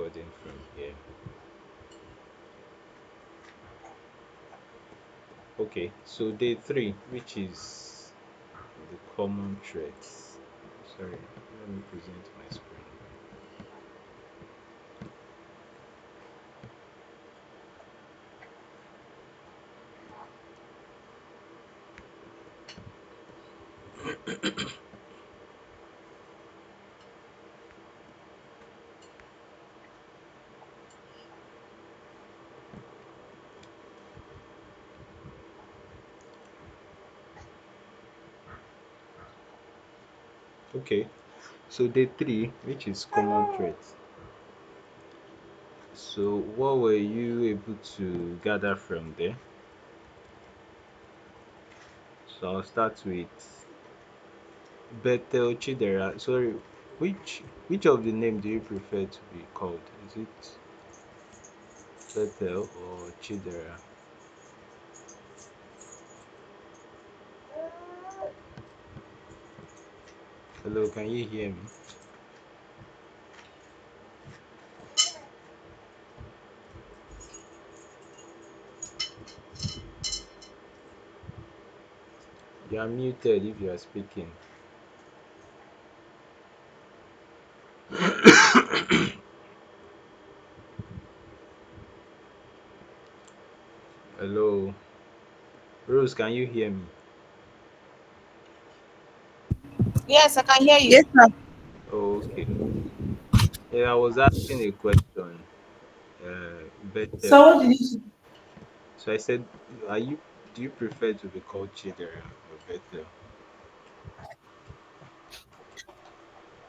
recording from here. Okay, so day three, which is the common threats. Sorry, let me present my screen. Okay, so day three, which is common threats. So what were you able to gather from there? So I'll start with Bethel Chidera. Sorry, which of the name do you prefer to be called? Is it Bethel or Chidera? Hello, can you hear me? You are muted if you are speaking. Hello, Rose, can you hear me? Yes, I can hear Yes, you. sir. Oh, okay. Yeah, I was asking a question. So Bethel. what did you So I said, are you? Do you prefer to be called Chidera or Bethel?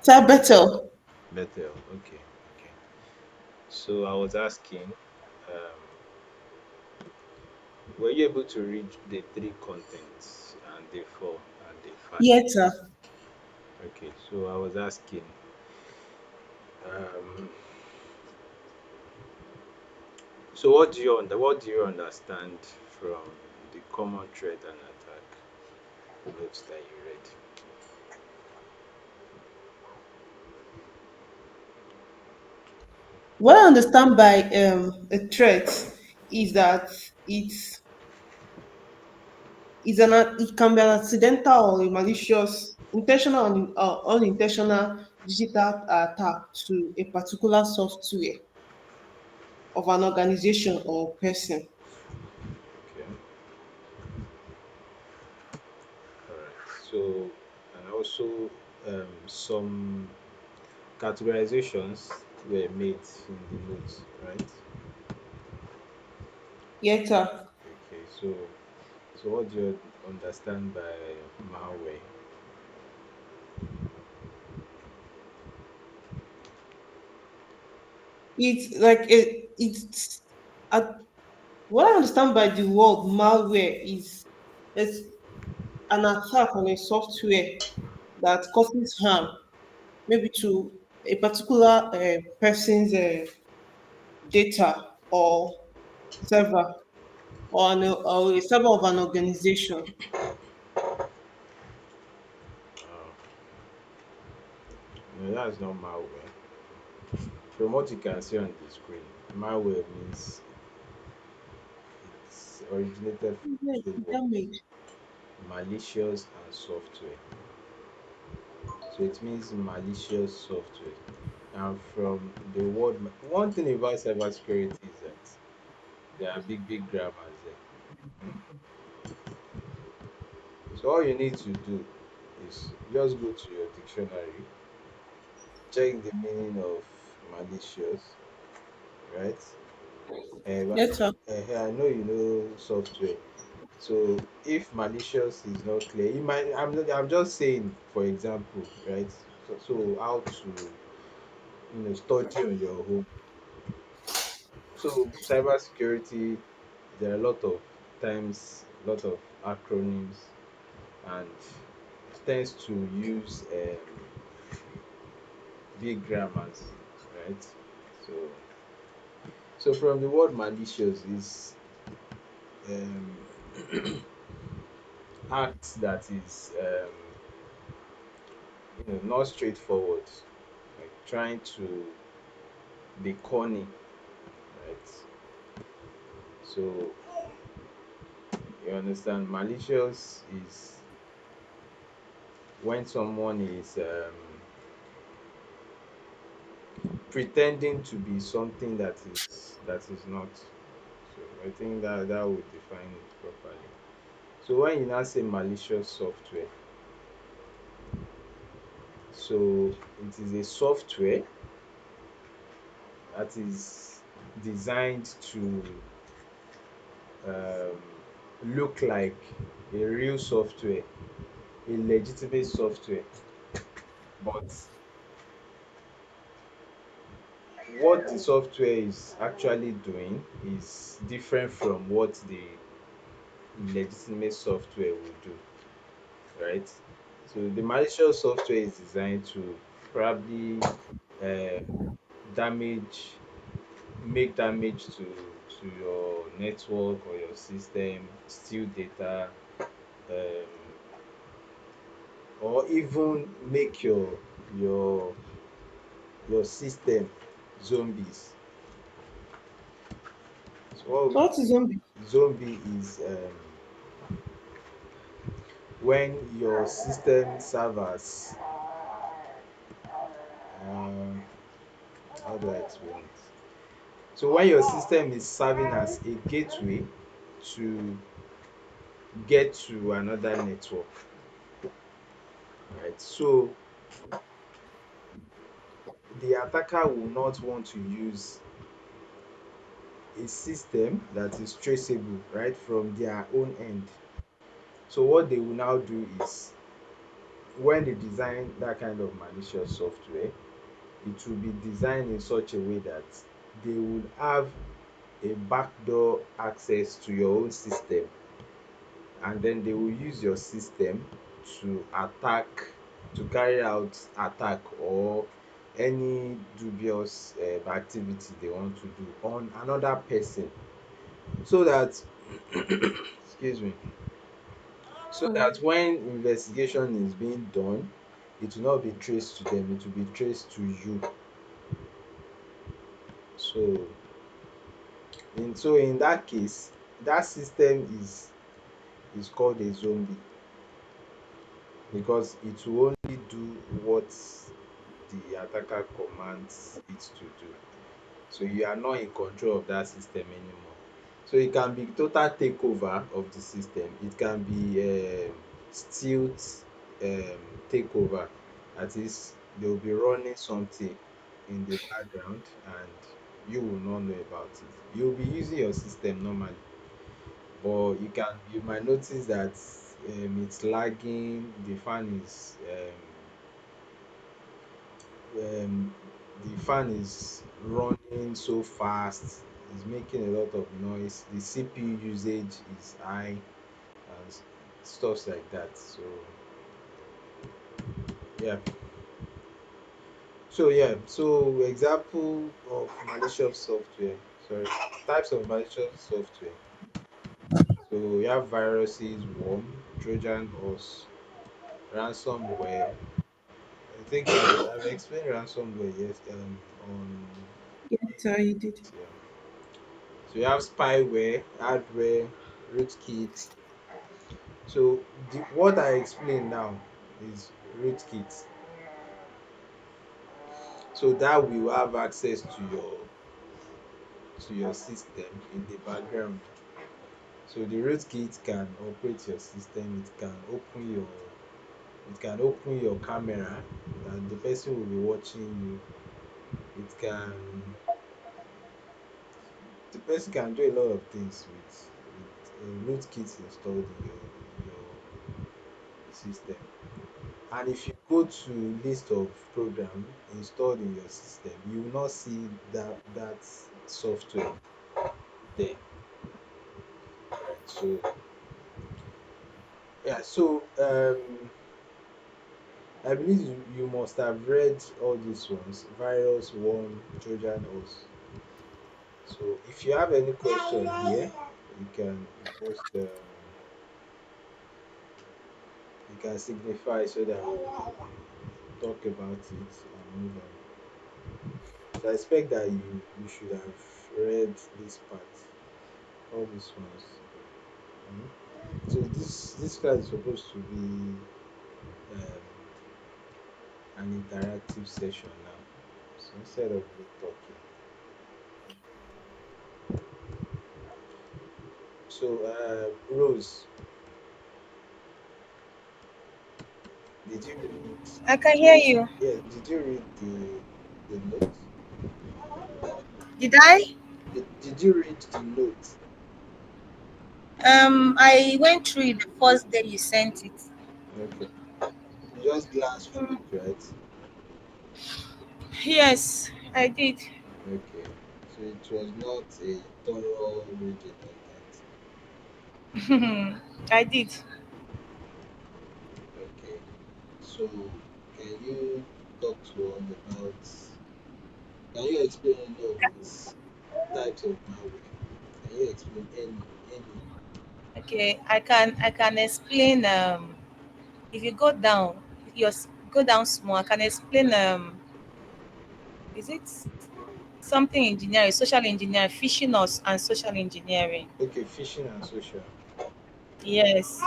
say better? Bethel. Okay. Okay. So I was asking, um, were you able to read the three contents and day four and day five? Yes, sir. Okay. So I was asking, um, so what do you understand from the common threat and attack notes that you read? What I understand by a threat is that it's it can be an accidental or a malicious, intentional or unintentional digital attack to a particular software of an organization or person. Okay. All right. So and also some categorizations were made in the notes, right? Yes, sir. Okay. So what do you understand by malware? It's like it's a, what I understand by the word malware is it's an attack on a software that causes harm, maybe to a particular person's data or server or a server of an organization. Oh, no, that's not malware. From what you can see on the screen, malware means it's originated Yes, from the word damage. malicious and software. So it means malicious software. And from the word, one thing about cybersecurity is that there are big grammars there. Hmm? So all you need to do is just go to your dictionary, check the meaning of malicious, right? But Yes, sir. I know you know software. So if malicious is not clear, you might. I'm just saying, for example, right? So how to study on your own. So cybersecurity, there are a lot of times, a lot of acronyms, and it tends to use big grammars, right? So, so from the word malicious is um, act that is not straightforward, like trying to be cunning, right? So you understand, malicious is when someone is pretending to be something that is not. So I think that would define it properly. So when you now say malicious software, so it is a software that is designed to look like a real software, a legitimate software, but what the software is actually doing is different from what the legitimate software will do, right? So the malicious software is designed to probably uh, damage, make damage to your network or your system, steal data, um, or even make your system zombies. So What is zombie? zombie is when your system servers, um, how do I explain it? So when your system is serving as a gateway to get to another network, right? So the attacker will not want to use a system that is traceable right from their own end. So what they will now do is, when they design that kind of malicious software, it will be designed in such a way that they will have a backdoor access to your own system, and then they will use your system to attack, to carry out attack or any dubious activity they want to do on another person, so that excuse me, so that when investigation is being done, it will not be traced to them, it will be traced to you. So in that case, that system is called a zombie, because it will only do what the attacker commands it to do. So you are not in control of that system anymore. So it can be total takeover of the system. It can be stealth takeover. That is, they will be running something in the background and you will not know about it. You will be using your system normally, but you might notice that it's lagging, um, the fan is running so fast, it's making a lot of noise, the CPU usage is high, and stuffs like that. So yeah, so example of malicious software, sorry, types of malicious software. So we have viruses, worm, Trojan horse, ransomware. I think I've explained ransomware, yes, on Yes, I did. yeah. So you have spyware, hardware, rootkit. So what I explained now is rootkit. So that will have access to your system in the background. So the rootkit can operate your system. It can open your camera, and the person will be watching you. It can The person can do a lot of things with rootkit installed in your system. And if you go to list of program installed in your system, you will not see that software there, right? So yeah, so I believe you must have read all these ones: virus, worm, Trojan horse. So if you have any question here, you can post. You can signify so that we talk about it and move on. So I expect that you should have read this part, all these ones. Mhm. So this class is supposed to be an interactive session now. So instead of me talking, so Rose, did you read? I can hear you. Yeah, did you read the note? Did I? Did you read the note? I went through it the first day you sent it. Okay, you just glanced through it, right? Yes, I did. Okay, so it was not a thorough reading like that. I did. Okay, so can you talk to us about? Can you explain any of these types of malware? Can you explain any? Okay, I can explain. If you go down, go down small. I can explain. Is it something engineering, social engineering, phishing us and social engineering? Okay, phishing and social. Yes,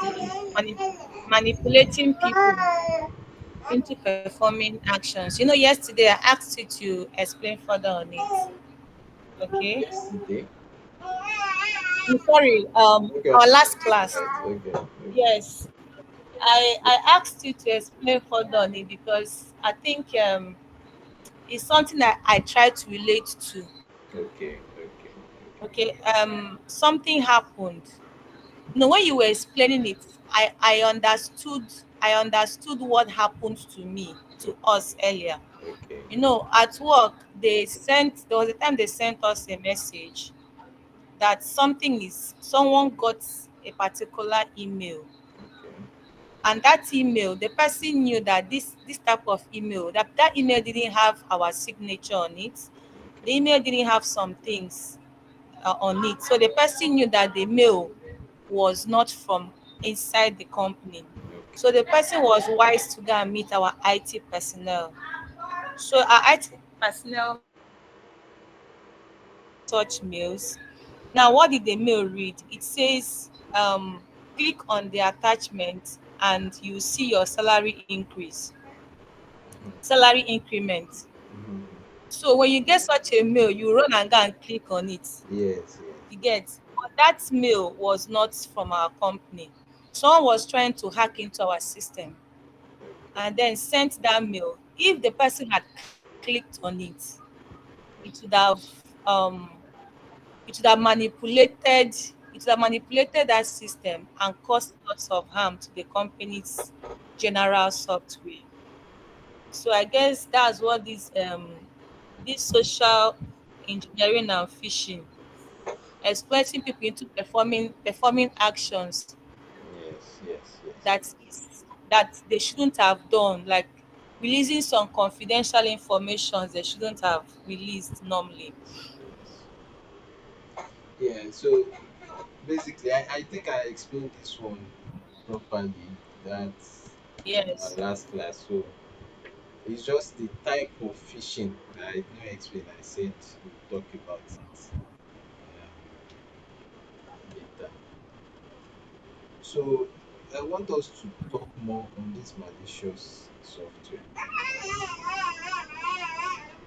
Mani- manipulating people into performing actions. Yesterday I asked you to explain further on it. Okay. Yesterday. Sorry, Okay, our last class. okay, okay, Yes, I asked you to explain further on it because I think it's something that I try to relate to. okay, okay, okay, Okay, something happened. When you were explaining it, I understood what happened to me, to us earlier. okay, At work, there was a time they sent us a message that someone got a particular email, okay, and that email, the person knew that this type of email, that email didn't have our signature on it. The okay, email didn't have some things on it, so the person knew that the mail was not from inside the company. okay, So the person was wise to go and meet our IT personnel. So our IT personnel such mails. Now, what did the mail read? It says, click on the attachment and you see your salary increase, salary increment. mm-hmm. So when you get such a mail, you run and go and click on it. Yes, yes, You get, but that mail was not from our company. Someone was trying to hack into our system okay, and then sent that mail. If the person had clicked on it, it would have um it would have manipulated that system and caused lots of harm to the company's general software. So I guess that's what this social engineering and phishing, exploiting people into performing actions yes, yes, yes, that they shouldn't have done, like releasing some confidential information they shouldn't have released normally. yes. Yeah. So basically, I think I explained this one properly. That's in our Yes. last class. So it's just the type of fishing that I didn't explain. I said we'll talk about it later. So I want us to talk more on this malicious software.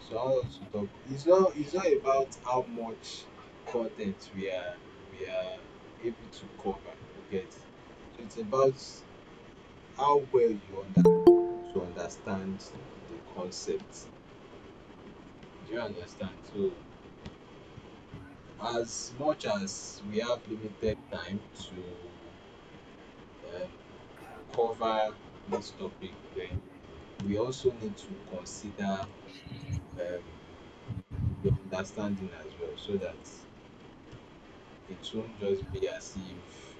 So I want us to talk. It's not about how much content we are able to cover. You get. So it's about how well you to understand the concept. Do you understand? So as much as we have limited time to um, cover this topic, then we also need to consider your understanding as well, so that it won't just be as if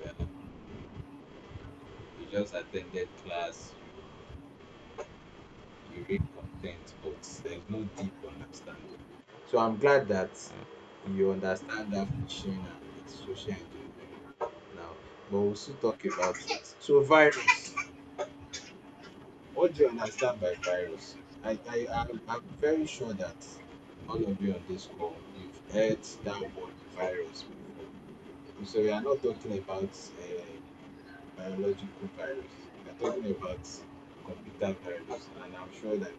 you just attended class, you read content, but there's no deep understanding. So I'm glad that you understand that phishing and social engineering now, but we'll still talk about it. So virus, what do you understand by virus? I'm very sure that all of you on this call, you've heard that word virus before. So we are not talking about biological virus. We are talking about computer virus, and I'm sure that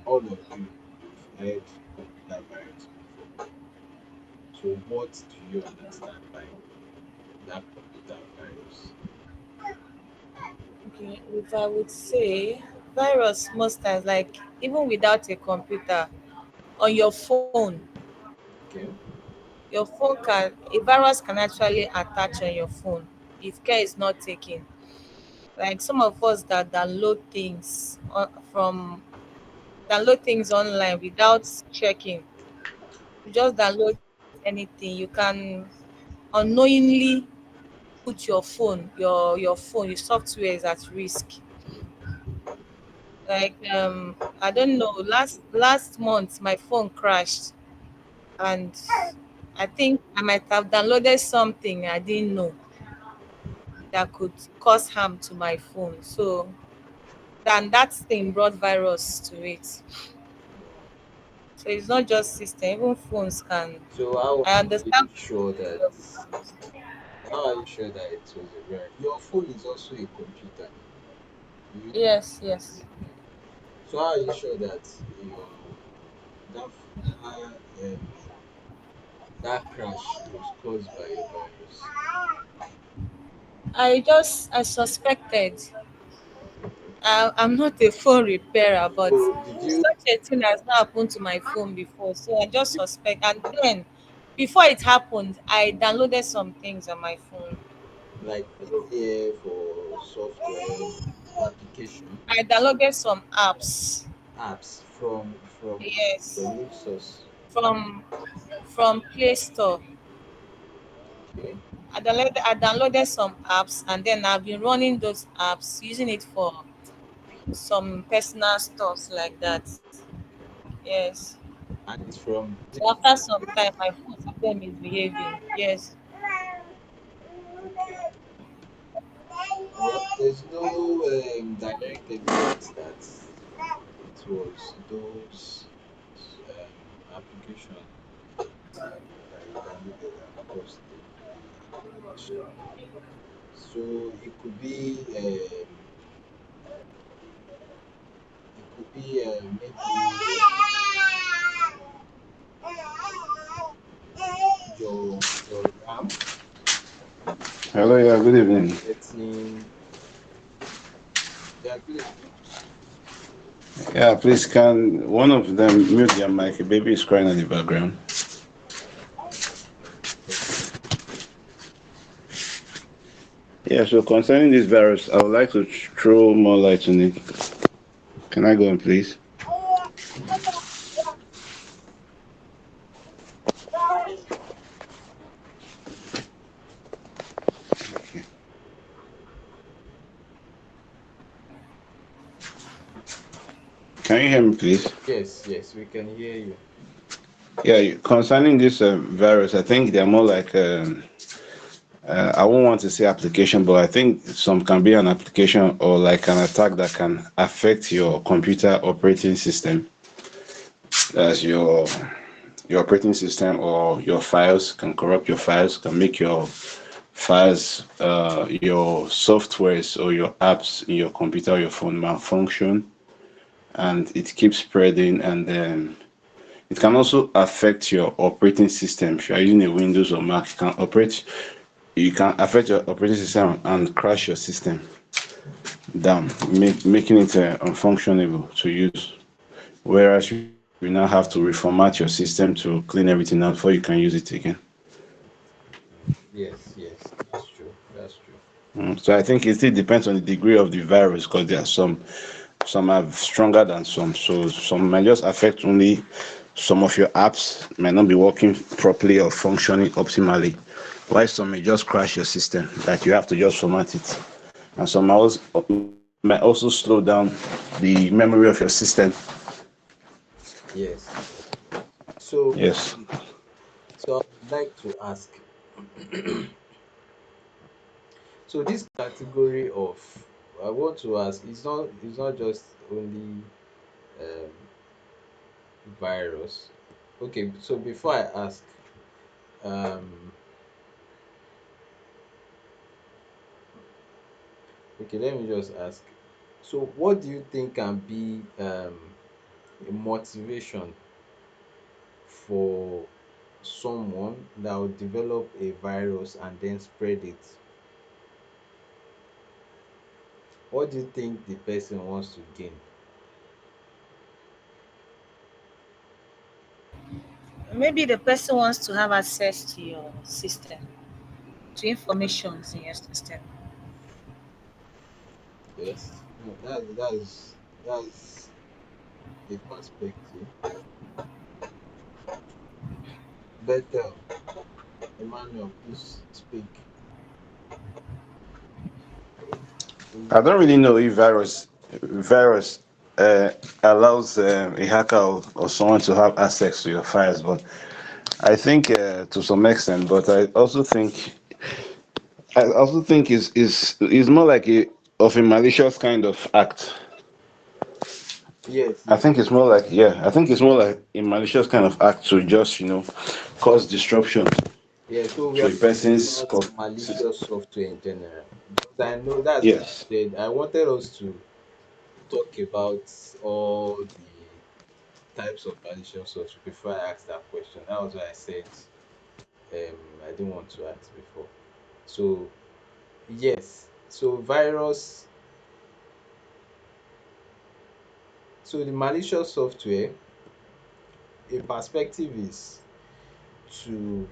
all of you you've heard computer virus before. So what do you understand by that computer virus? Okay, if I would say virus most times, like even without a computer, on your phone, Okay. your phone can a virus can actually attach on your phone if care is not taken. Like some of us that download things online without checking. You just download anything. You can unknowingly put your software is at risk. Like I don't know, last month my phone crashed, and I think I might have downloaded something I didn't know that could cause harm to my phone. So then that thing brought virus to it. So it's not just system, even phones can. So how I are you understand. sure that it was a virus? Your phone is also a computer. You Yes, yes. so how are you sure that your that crash was caused by a virus? I suspected. I'm not a phone repairer, but So did you such a thing has not happened to my phone before. So I just suspect. And then, before it happened, I downloaded some things on my phone. like PDF or software application I downloaded some apps. apps Yes, from which source? from Play Store. Okay. I downloaded some apps, and then I've been running those apps, using it for some personal stuffs like that. Yes. And it's from So after some time, my phone started misbehaving. Yes. okay. Well, there's no direct evidence that it was those applications that you downloaded that caused the crash. So it could be maybe your RAM Hello, yeah, good evening. getting yeah good evening. Yeah, please can one of them mute their mic? A baby is crying in the background. Okay. Yeah, so concerning this virus, I would like to throw more light on it. Can I go on, please? Can you hear me, please? Yes, yes, we can hear you. Yeah, concerning this virus, I think they're more like I won't want to say application, but I think some can be an application or like an attack that can affect your computer operating system. As your operating system or your files can corrupt your files, can make your files, your softwares or your apps in your computer or your phone malfunction, and it keeps spreading. And then it can also affect your operating system. If you are using a Windows or Mac, you can affect your operating system and crash your system down, making it unfunctionable to use. Whereas you now have to reformat your system to clean everything out before you can use it again. Yes, yes, that's true. That's true. So I think it still depends on the degree of the virus because there are some are stronger than some. So some might just affect only some of your apps might not be working properly or functioning optimally, while some may just crash your system that you have to just format it. And some might also slow down the memory of your system. Yes, yes, yes. So Yes. so I would like to ask so this category of I want to ask it's not just only um virus. Okay, so before I ask, um, okay, let me just ask. So, what do you think can be a motivation for someone that will develop a virus and then spread it? What do you think the person wants to gain? Maybe the person wants to have access to your system, to informations in your system. Yes, no, that's a perspective. Better, Emmanuel, please speak. I don't really know if virus uh, allows a hacker or someone to have access to your files, but I think to some extent. But I also think is more like a of a malicious kind of act. Yes, I yes, think it's more like yeah. I think it's more like a malicious kind of act to just cause disruption yeah. So we to are a talking person's. about malicious software in general, because I know that's why I Yes. said I wanted us to talk about all the types of malicious software before I asked that question. That was why I said I didn't want to ask before. So yes, so virus. So the malicious software, a perspective is to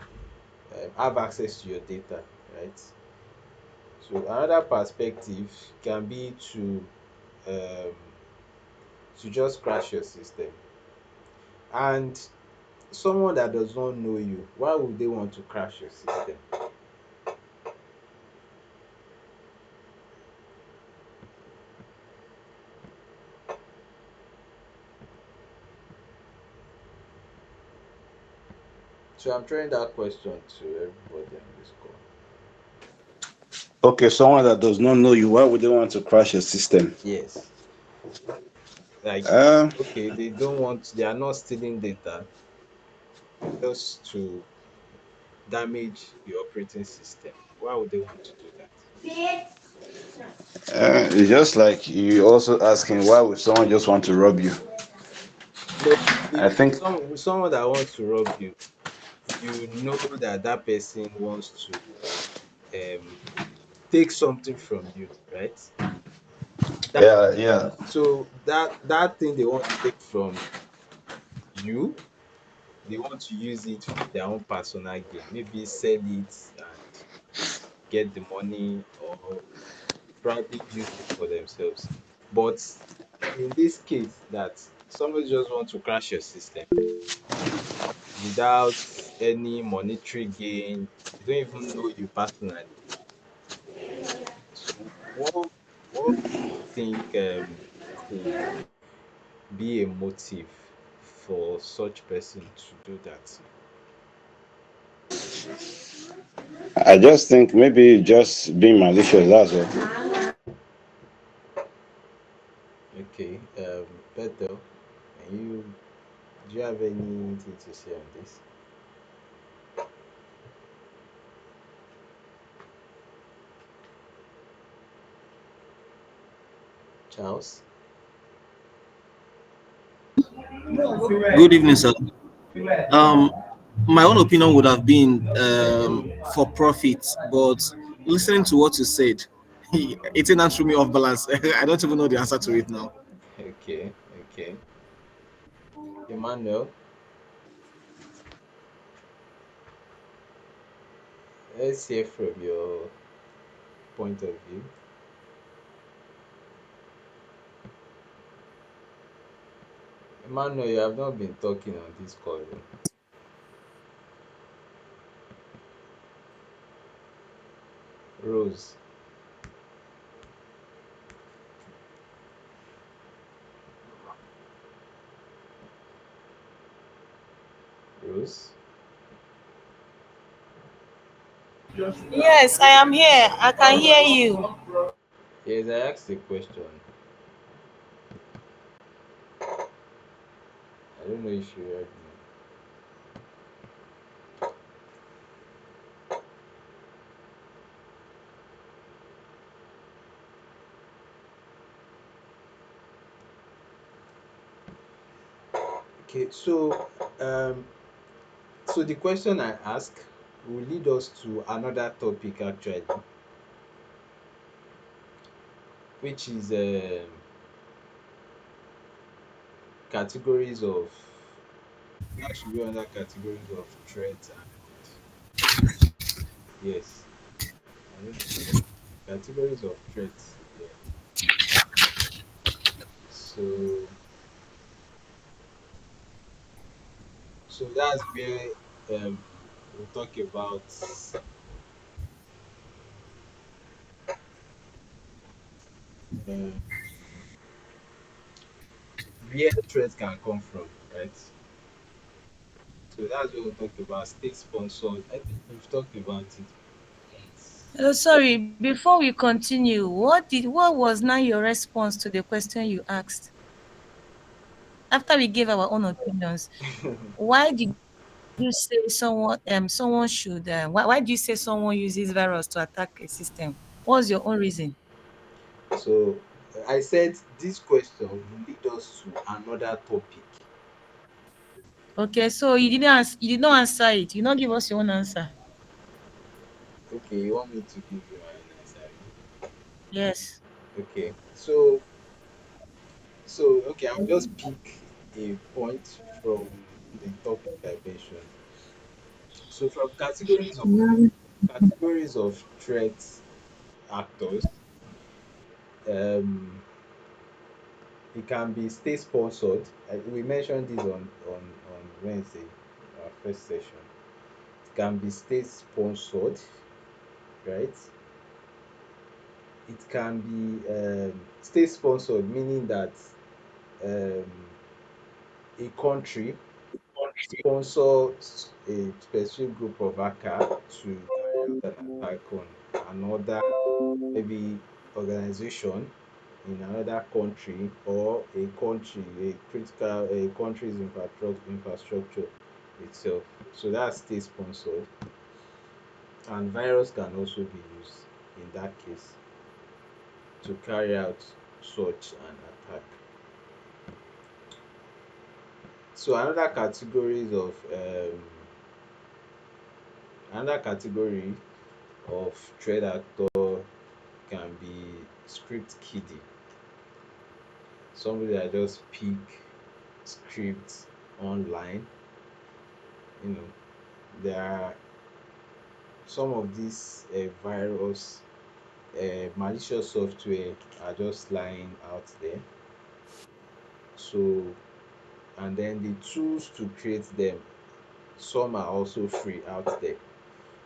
have access to your data, right? So another perspective can be um, to just crash your system. And someone that does not know you, why would they want to crash your system? So I'm throwing that question to everybody on this call. Okay, someone that does not know you, why would they want to crash your system? Yes, like Uh, okay, they don't want, they are not stealing data just to damage the operating system. Why would they want to do that? it's just like you also asking why would someone just want to rob you? No, I think someone that wants to rob you, you know that that person wants to um take something from you, right? That yeah, yeah. so that thing they want to take from you, they want to use it for their own personal gain. Maybe sell it and get the money, or probably use it for themselves. But in this case, that somebody just wants to crash your system without any monetary gain, they don't even know you personally. So what do you think could be a motive for such person to do that? I just think maybe just being malicious. That's all. Okay, Beto, and you, do you have anything to say on this? Charles? Good evening, sir. Um, my own opinion would have been for profit, but listening to what you said, it didn't threw me off balance. I don't even know the answer to it now. Okay, okay. Emmanuel, let's hear from your point of view. Emmanuel, you have not been talking on this call. Oh. Rose, Rose. Yes, I am here. I can hear you. Yes, I asked a question. I don't know know if you heard me. Okay, um, so the question I ask will lead us to another topic actually, which is categories of that should be under categories of threats and yes, I don't know. Categories of threats. Yeah. So that's where we'll talk about um, where threats can come from, right? So that's what we'll talk about. State sponsored. I think we've talked about it. Right? Sorry, before we continue, what was now your response to the question you asked after we gave our own opinions? Why did you say someone should why do you say someone uses virus to attack a system? What's your own reason? So I said this question will lead us to another topic. Okay, so you did not answer it. You not give us your own answer. Okay, you want me to give you my own answer? Yes. Okay, okay, I'll just pick a point from the topic I mentioned. So from categories of threat actors, um, it can be state sponsored. We mentioned this on Wednesday, our first session. It can be state sponsored, right? It can be state sponsored, meaning that um, a country sponsors a specific group of hacker to carry out an attack on another, maybe organization in another country, or a country's infrastructure itself. So that's state sponsored, and virus can also be used in that case to carry out such an attack. So another category of threat actor can be script kiddie. Somebody that just pick scripts online. You know, there are some of these malicious software are just lying out there. So, and then the tools to create them, some are also free out there.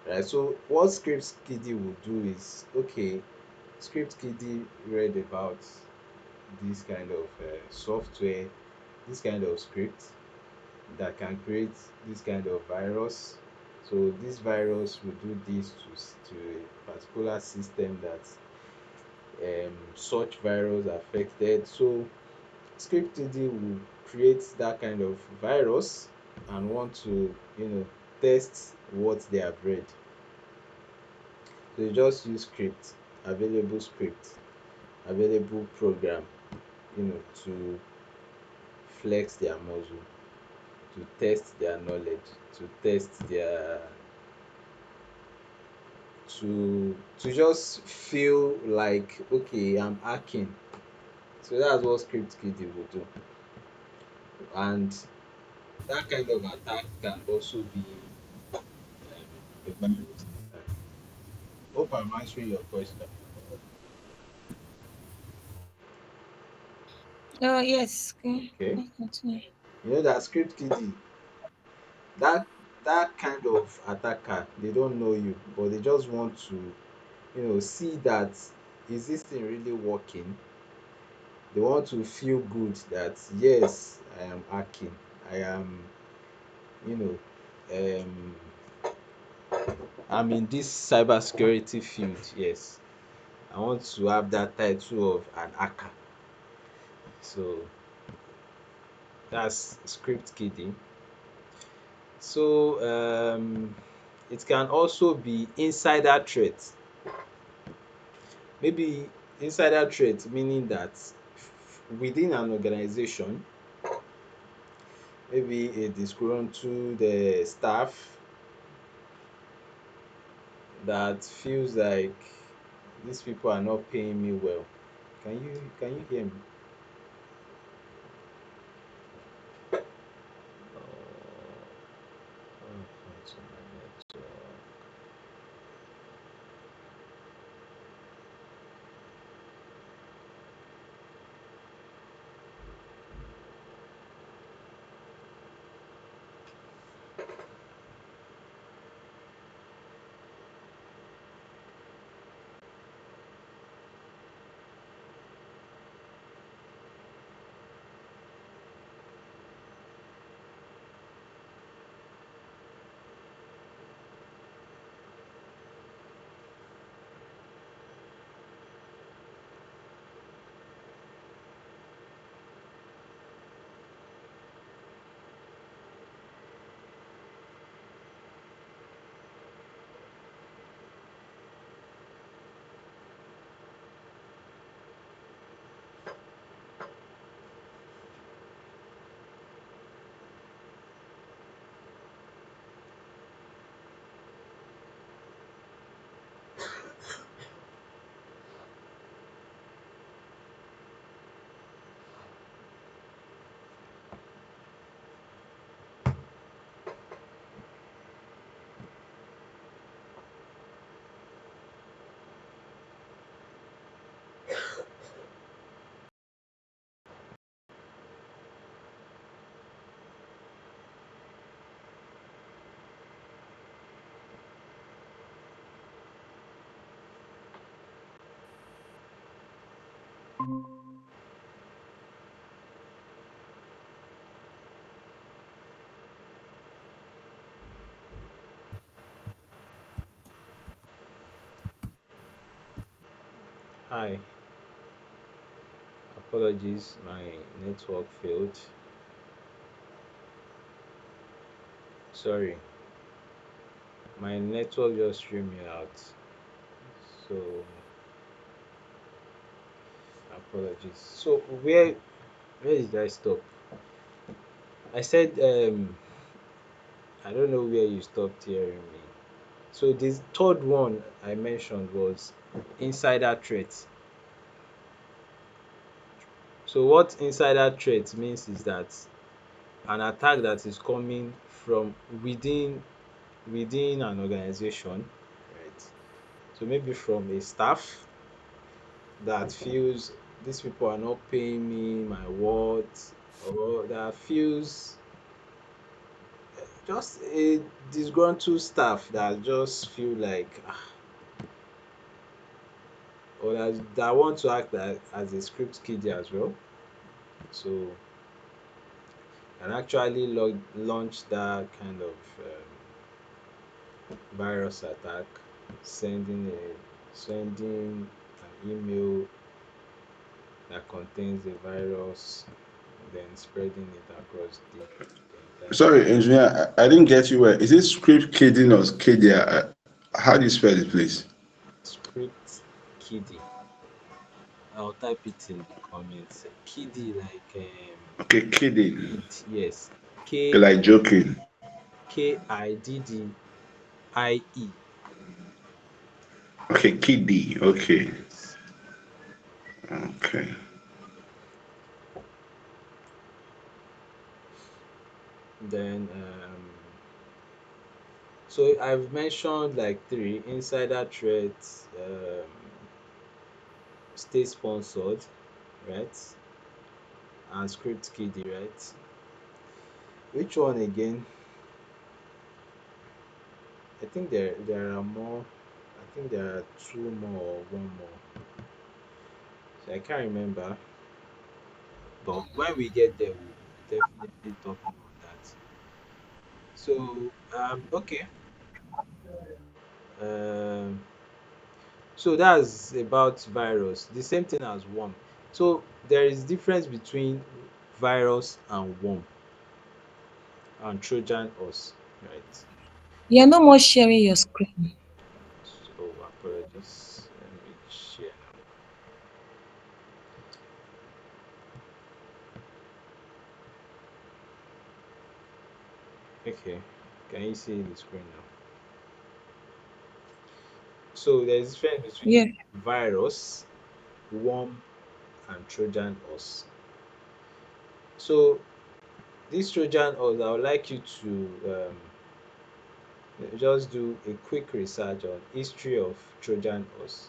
Right. So what script kiddie will do is, okay, script kiddie read about this kind of software, this kind of script that can create this kind of virus. So this virus will do this to a particular system that such virus affected. So scriptd will create that kind of virus and want to, test what they have read. So you just use script, available program, to flex their muscle, to test their knowledge, to test their to just feel like, okay, I'm hacking. So that's what script kiddie will do. And that kind of attack can also be a virus attack. Hope I'm answering your question. Oh yes. Okay. Okay. Let's continue. You know that script kiddie, that that kind of attacker, they don't know you, but they just want to, see that, is this thing really working? They want to feel good that, yes, I am hacking. I am, you know, um, I'm in this cybersecurity field. Yes, I want to have that title of an hacker. So That's script kidding. So it can also be insider threat. Maybe insider threat meaning that within an organization, maybe a disgruntled staff that feels like these people are not paying me well. Can you hear me? What happened to my network? Hi, apologies, my network failed. Sorry, my network just threw me out. So apologies. So where did I stop? I said I don't know where you stopped hearing me. So this third one I mentioned was insider threat. So what insider threat means is that an attack that is coming from within an organization, right? So maybe from a staff that feels these people are not paying me my worth, or that feels just a disgruntled staff that just feel like or that want to act as a script kiddie as well. So can actually launch that kind of virus attack, sending an email that contains the virus, then spreading it across the entire Sorry, company. engineer, I didn't get you well. Is it script kidding or kidia? How do you spell it, please? Script kiddie. I'll type it in the comments. Kiddie like Okay, kidding. kid, yes. Okay, K like joking. Kiddie. Okay, kiddie. Okay, Yes. okay. Then so I've mentioned like three: insider threats, state sponsored, right? And script kiddie, right? Which one again? I think there are more. I think there are two more or one more. So I can't remember. But when we get there, we'll definitely talk more on that. So okay. Um so that's about virus. The same thing as worm. So there is difference between virus and worm and Trojan horse, right? You're no more sharing your screen. So apologies. Let me share now. Okay, can you see the screen now? So there's difference Yeah. between virus, worm, and Trojan horse. So this Trojan horse, I would like you to just do a quick research on history of Trojan horse.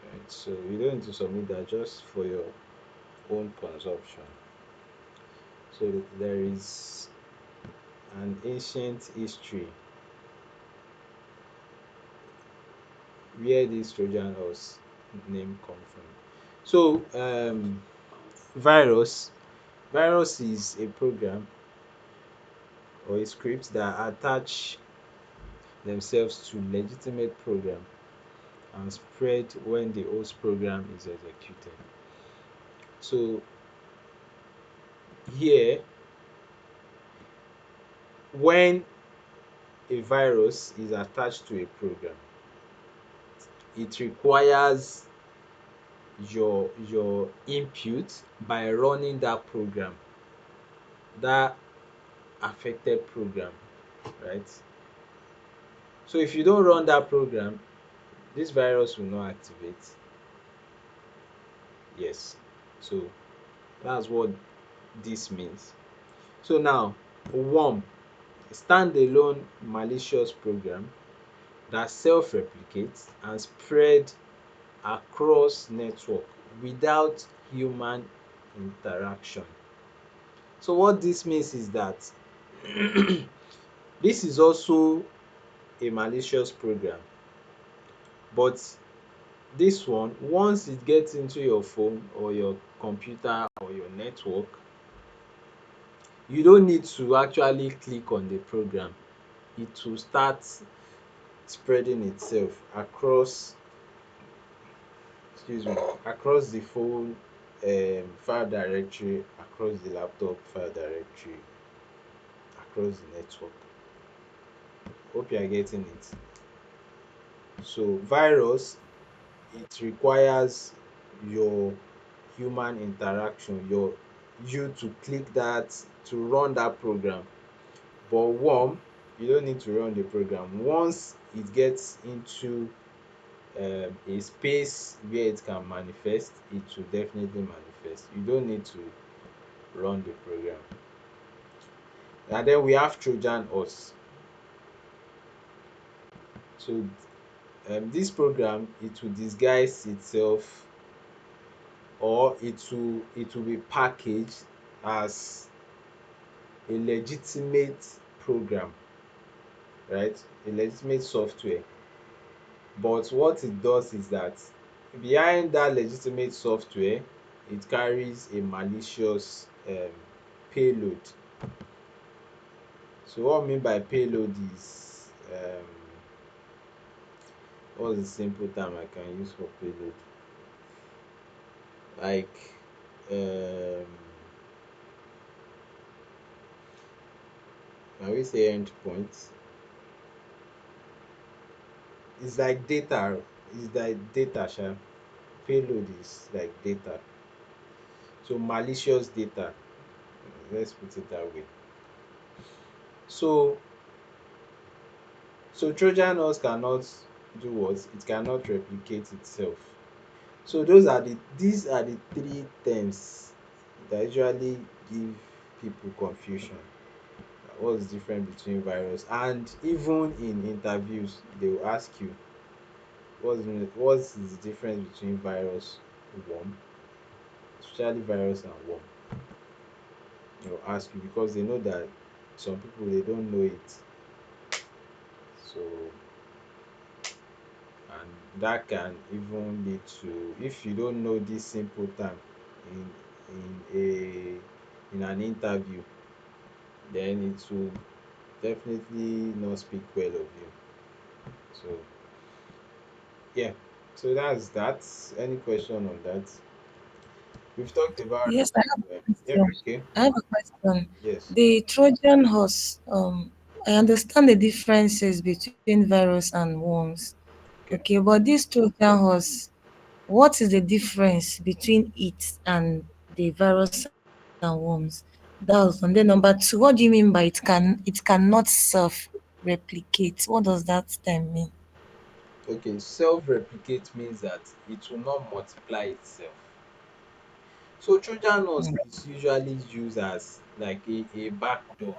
Right? So you don't need to submit that, just for your own consumption. So there is an ancient history where this Trojan horse name come from. So virus virus is a program or a script that attach themselves to legitimate program and spread when the host program is executed. So here, when a virus is attached to a program, it requires your input by running that program, that affected program, right? So if you don't run that program, this virus will not activate. Yes. So that's what this means. So now, worm, standalone malicious program that self-replicates and spread across network without human interaction. So what this means is that this is also a malicious program, but this one, once it gets into your phone or your computer or your network, you don't need to actually click on the program. It will start spreading itself across, excuse me, across the phone file directory, across the laptop file directory, across the network. Hope you are getting it. So virus, it requires your human interaction, you to click that to run that program. But worm, you don't need to run the program. Once it gets into a space where it can manifest, it will definitely manifest. You don't need to run the program. And then we have Trojan horse. So this program, it will disguise itself, or it will be packaged as a legitimate program, right? A legitimate software. But what it does is that behind that legitimate software, it carries a malicious payload. So what I mean by payload is, what's the simple term I can use for payload? Like, um can we say endpoint? It's like data. It's like data, sha. Payload is like data. So malicious data. Let's put it that way. So Trojan horse cannot do what? It cannot replicate itself. So these are the three terms that usually give people confusion. What's the difference between virus? And even in interviews, they will ask you what's the difference between virus, worm, especially virus and worm. They will ask you because they know that some people, they don't know it. So, and that can even lead to, if you don't know this simple term in in an interview, then it will definitely not speak well of you. So yeah, so that's that. Any question on that? We've talked about Yes, I have a yeah, question. okay. I have a question. Yes. The Trojan horse, I understand the differences between virus and worms. Okay. Okay, but this Trojan horse, what is the difference between it and the virus and worms? That was one. Then number two, what do you mean by it cannot self replicate? What does that term mean? Okay. Self-replicate means that it will not multiply itself. So Trojan horse is usually used as like a backdoor.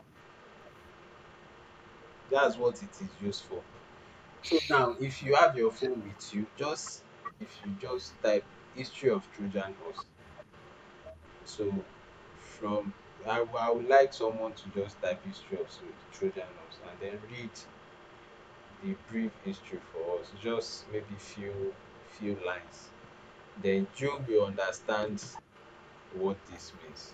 That's what it is used for. So now, if you have your phone with you, just if you just type history of Trojan horse. So from I would like someone to just type history of Trojan horse and then read the brief history for us, just maybe few lines. Then you will understand what this means.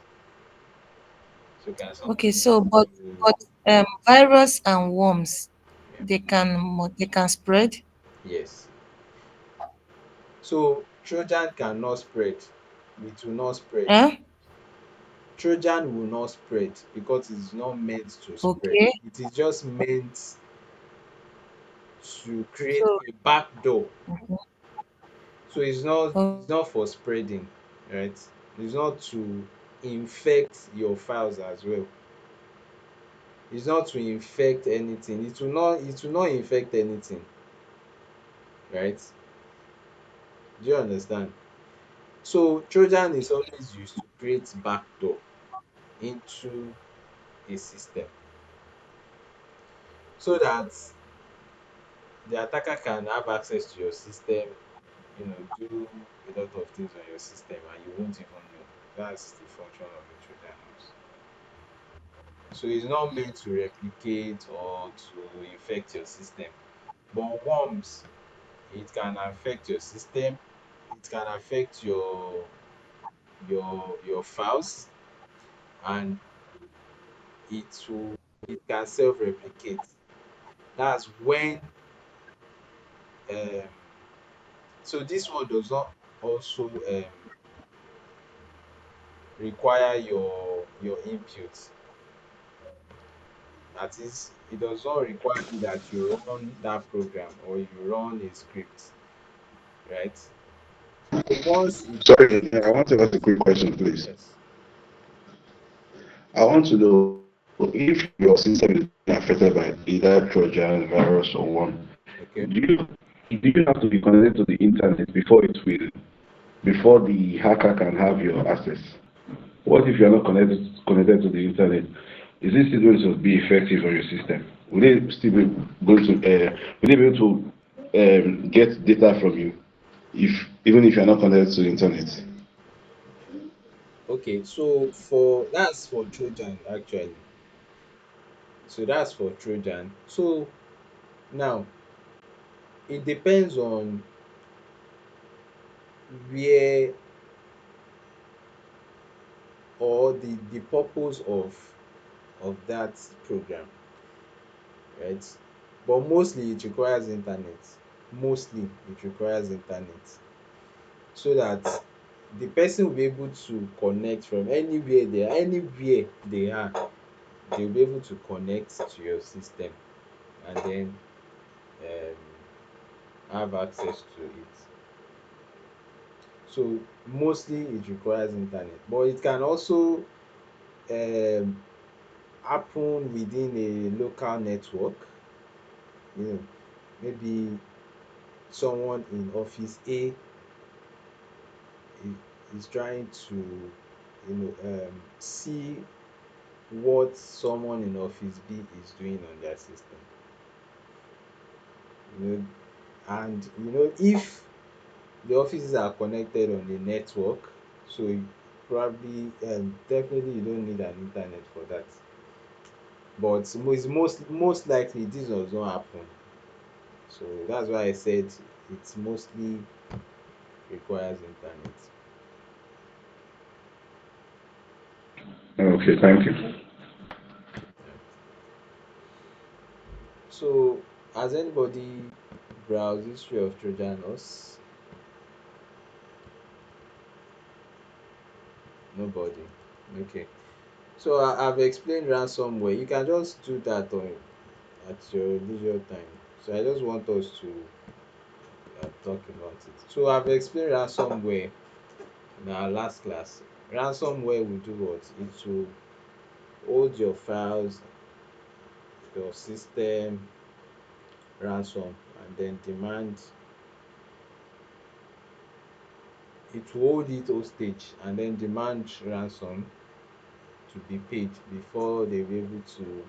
So can Okay, someone so help but you? but virus and worms, Yeah. they can spread. Yes. So Trojan cannot spread. It will not spread. Eh? Trojan will not spread because it is not meant to spread. Okay. It is just meant to create So a backdoor. mhm, So it's not okay. for spreading, right? It's not to infect your files as well. It's not to infect anything. It will not infect anything, right? Do you understand? So Trojan is always used to create backdoor into a system so that the attacker can have access to your system, do a lot of things on your system and you won't even know. That's the function of a Trojan horse. So it's not meant to replicate or to infect your system. But worms, it can affect your system, it can affect your files, and it can self-replicate. That's when um so this one does not also require your input. That is, it does not require that you run that program or you run a script, right? So once it Sorry, I want to ask a quick question, please. yes, I want to know if your system is being affected by either Trojan, virus, or worm. Do you okay. do you have to be connected to the internet before the hacker can have your access? What if you're not connected to the internet? Is it still going to be effective on your system? Will they still be going to will they be able to get data from you if even if you're not connected to the internet? Okay, so for that's for Trojan actually. So that's for Trojan. So now it depends on where or the purpose of that program, right? But mostly it requires internet. Mostly it requires internet so that the person will be able to connect from anywhere they are. They'll be able to connect to your system and then um have access to it. So mostly it requires internet, but it can also um happen within a local network. Maybe someone in office A is trying to see what someone in office B is doing on their system. you know and if the offices are connected on a network, so definitely you don't need an internet for that. But it's most likely this does not happen. So that's why I said it mostly requires internet. Okay, thank you. Yeah. So has anybody browsed history of Trojan horse? Nobody. Okay. So I've explained ransomware. You can just do that on at your leisure time. So I just want us to talk about it. So I've explained ransomware in our last class. Ransomware will do what? It will hold your files, your system ransom, and then demand it will hold it hostage and then demand ransom to be paid before they'll be able to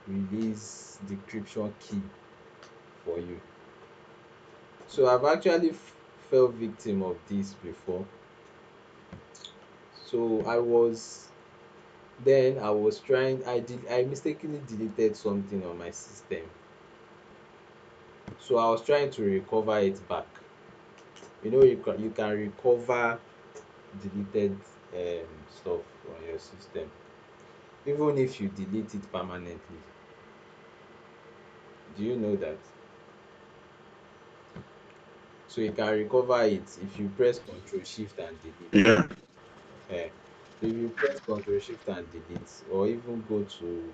release the decryption key for you. So I've actually fell victim of this before. So I was trying I mistakenly deleted something on my system. So I was trying to recover it back. You can recover deleted stuff on your system even if you delete it permanently. Do you know that? So you can recover it if you press Ctrl Shift and delete. Yeah. So if you press Ctrl Shift and delete, or even go to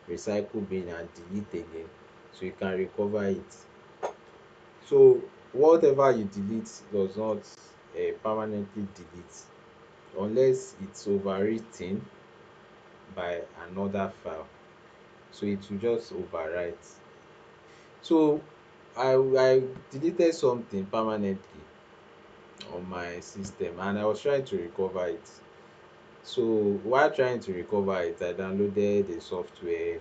recycle bin and delete again, so you can recover it. So whatever you delete does not permanently delete unless it's overwritten by another file. So it will just overwrite. So I deleted something permanently on my system and I was trying to recover it. So while trying to recover it, I downloaded a software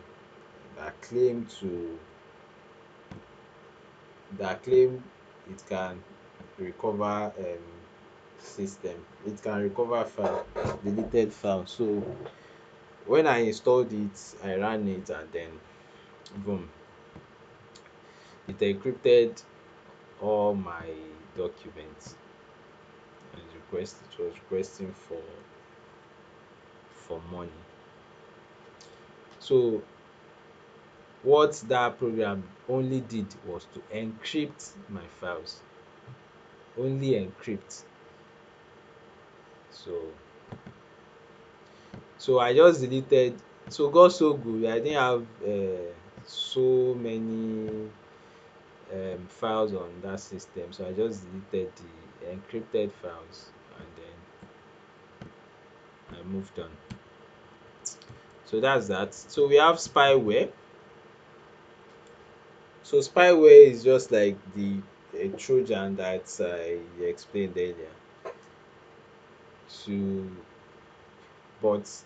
that claimed to that claim it can recover system. It can recover file, deleted file. So when I installed it, I ran it and then boom, it encrypted all my documents and it was requesting for money. So what that program only did was to encrypt my files, only encrypt. So I just deleted. So God so good, I didn't have so many files on that system, so I just deleted the encrypted files and then I moved on. So that's that. So we have spyware. So spyware is just like the Trojan that I explained earlier. To but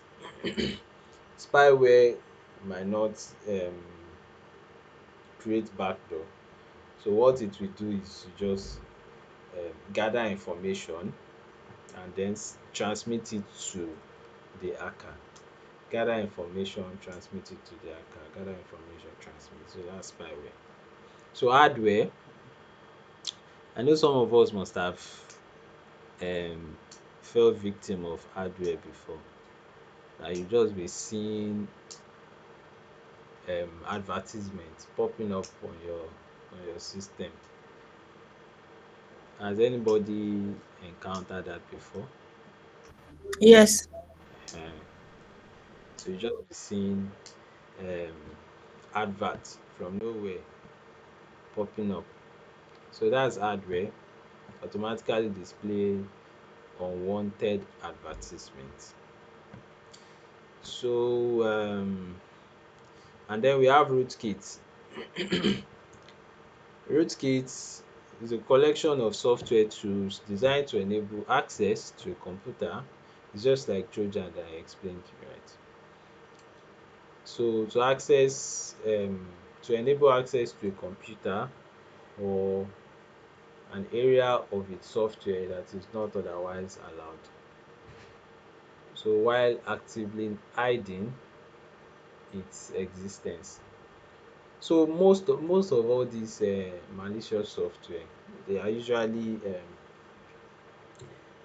spyware might not create backdoor. So what it will do is to just gather information and then transmit it to the hacker. Gather information, transmit it to the hacker. Gather information, transmit. So that's spyware. So hardware, I know some of us must have um fell victim of hardware before. That you just be seeing advertisement popping up on your system. Has anybody encountered that before? Yes. um So you just be seeing um adverts from nowhere popping up. So that's hardware automatically display unwanted advertisements. So and then we have rootkit. Rootkit is a collection of software tools designed to enable access to a computer. It's just like Trojan that I explained to you, right? So to enable access to a computer or an area of its software that is not otherwise allowed. So while actively hiding its existence. So most of all these malicious software, they are usually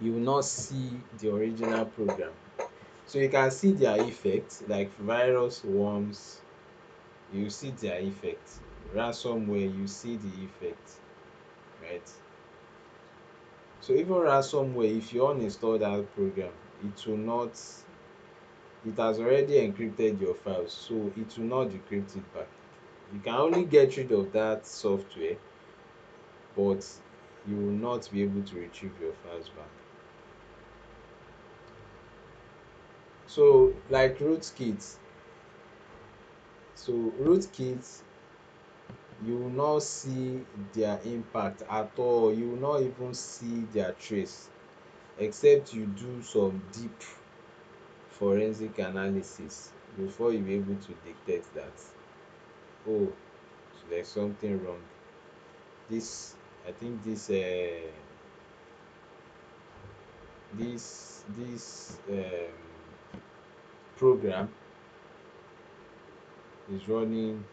you will not see the original program. So you can see their effects like virus, worms, you see their effects. Ransomware, you see the effect, right? So even ransomware, if you uninstall that program, it will not, it has already encrypted your files, so it will not decrypt it back. You can only get rid of that software, but you will not be able to retrieve your files back. So like rootkits, so rootkits, you will not see their impact at all. You will not even see their trace, except you do some deep forensic analysis before you be able to detect that, oh, so there's something wrong. This, I think this program is running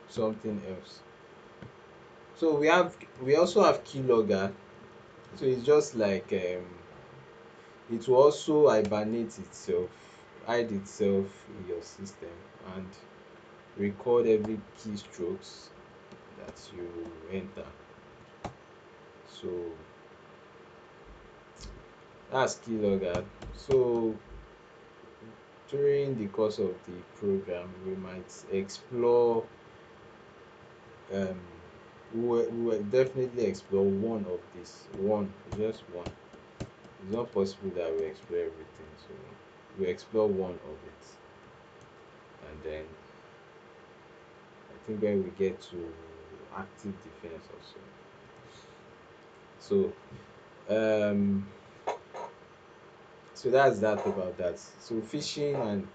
something else. So we also have keylogger. So it's just like it will also hibernate itself, hide itself in your system, and record every keystrokes that you enter. So that's keylogger. So during the course of the program, we might explore, um we will definitely explore one of this, one, just one. It's not possible that we explore everything, so we explore one of it, and then I think when we get to active defense also. So um so that's that about that. So phishing and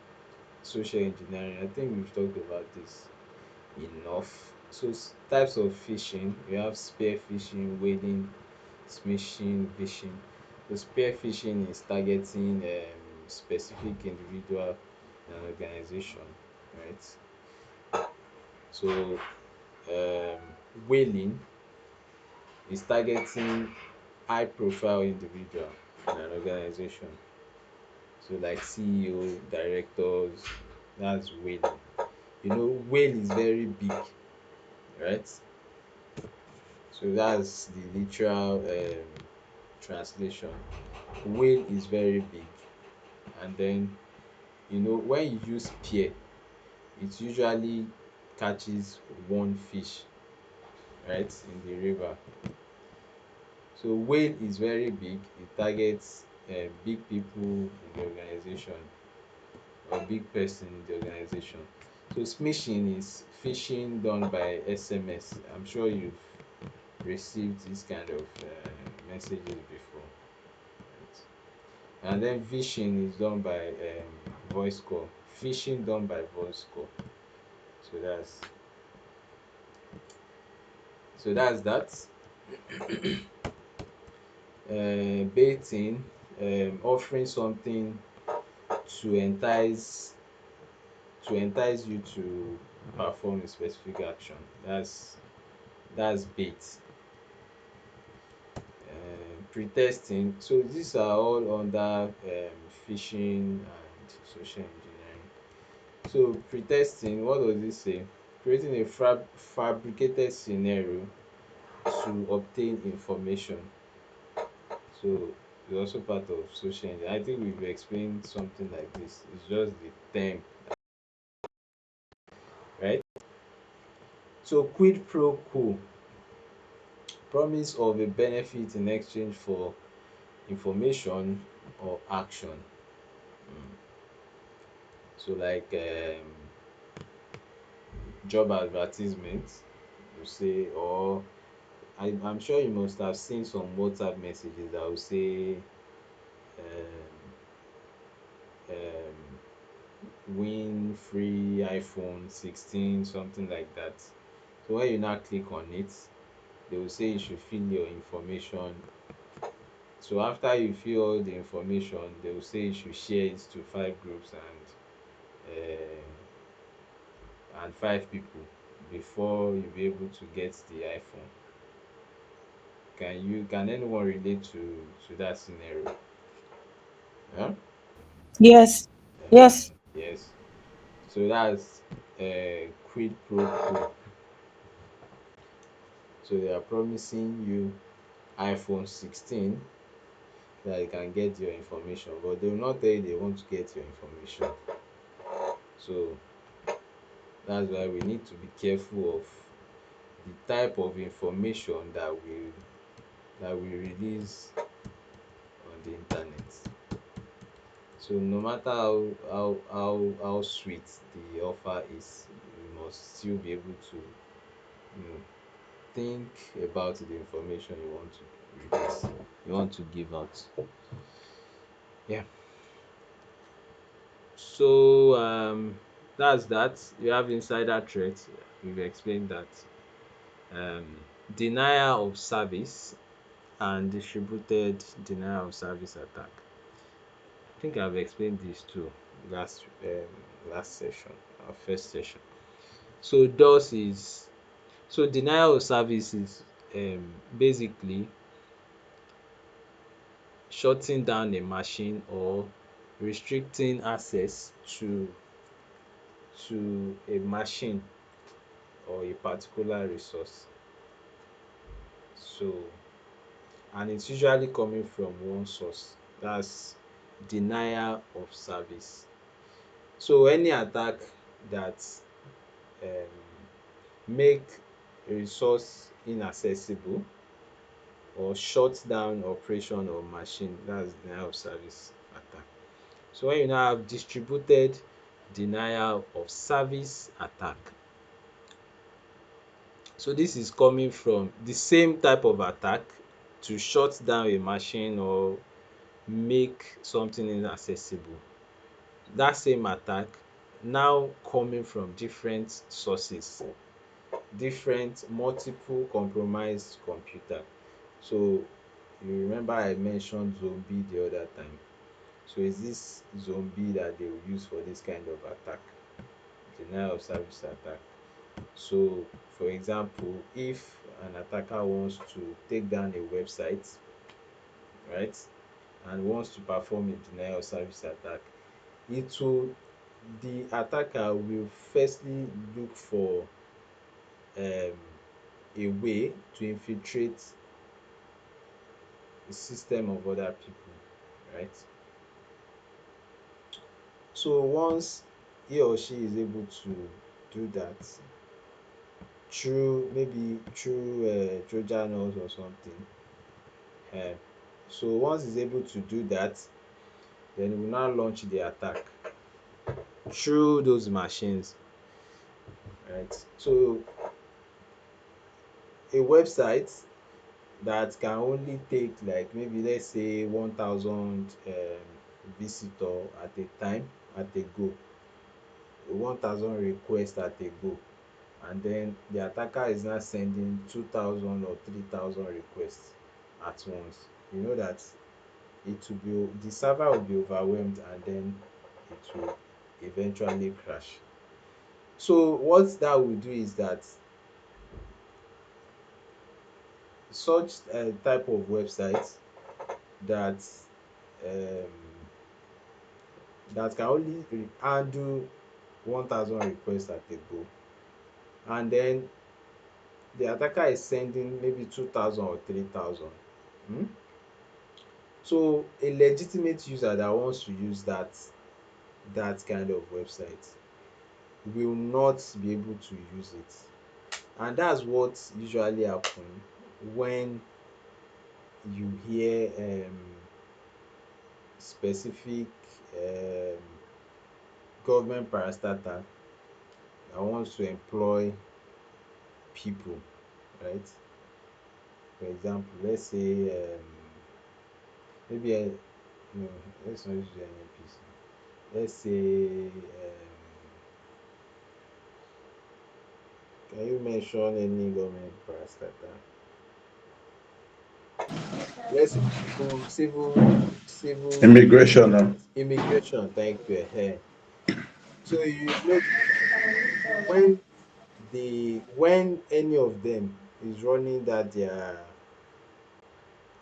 social engineering, I think we've talked about this enough. So types of phishing, we have spear phishing, whaling, smishing, phishing. So spear phishing is targeting specific individual in an organization, right? So um whaling is targeting high profile individual in an organization. So like CEO, directors, that's whaling. You know, whale is very big, right? So that's the literal translation. Whale is very big, and then when you use spear, it usually catches one fish, right, in the river. So whale is very big. It targets big people in the organization, or big person in the organization. So smishing is phishing done by SMS. I'm sure you've received this kind of messages before. Right? And then phishing is done by voice call. Phishing done by voice call. So that's that. Baiting, offering something to entice you to perform a specific action. That's bait. Pre-testing. So these are all under phishing and social engineering. So pre-testing, what does it say? Creating a fabricated scenario to obtain information. So it's also part of social engineering. I think we've explained something like this. It's just the term, right? So quid pro quo, promise of a benefit in exchange for information or action. Mm. So like job advertisements, you say, or I'm sure you must have seen some WhatsApp messages that will say um, um, win free iPhone 16, something like that. So when you now click on it, they will say you should fill your information. So after you fill all the information, they will say you should share it to 5 groups and 5 people before you be able to get the iPhone. Can anyone relate to that scenario? Huh? Yes. Yes. Yes. So that's quid pro quo. So they are promising you iPhone 16, that they can get your information, but they will not tell you they want to get your information. So that's why we need to be careful of the type of information that we release on the internet. So no matter how sweet the offer is, you must still be able to, think about the information you want to release, you want to give out. Yeah. So that's that. You have insider threat. We've explained that. Denial of service and distributed denial of service attack. I think I've explained this too last session, our first session. So DOS is so denial of service is basically shutting down a machine or restricting access to a machine or a particular resource. So, and it's usually coming from one source. That's denial of service. So any attack that um make a resource inaccessible or shut down operation or machine, that's denial of service attack. So when you now have distributed denial of service attack, so this is coming from the same type of attack to shut down a machine or make something inaccessible. That same attack now coming from different sources, different multiple compromised computer. So you remember I mentioned zombie the other time. So is this zombie that they will use for this kind of attack, denial of service attack? So for example, if an attacker wants to take down a website, right, and wants to perform a denial of service attack, it will the attacker will firstly look for a way to infiltrate the system of other people, right? So once he or she is able to do that through maybe through Trojan horse or something, um so once he's able to do that, then he will now launch the attack through those machines, right? So a website that can only take like maybe let's say 1,000 visitor at a time, at a go, 1,000 requests at a go, and then the attacker is now sending 2,000 or 3,000 requests at once. You know that the server will be overwhelmed and then it will eventually crash. So what that will do is that such type of website that um that can only handle 1,000 requests at a go, and then the attacker is sending maybe 2,000 or 3,000. So a legitimate user that wants to use that kind of website will not be able to use it. And that's what usually happen when you hear specific government parastatal that wants to employ people, right? For example, let's say maybe no, let's not use the NNPC. Let's say can you mention any government parastatal? Let's say civil Immigration now. immigration. Thank you. So you know when when any of them is running that their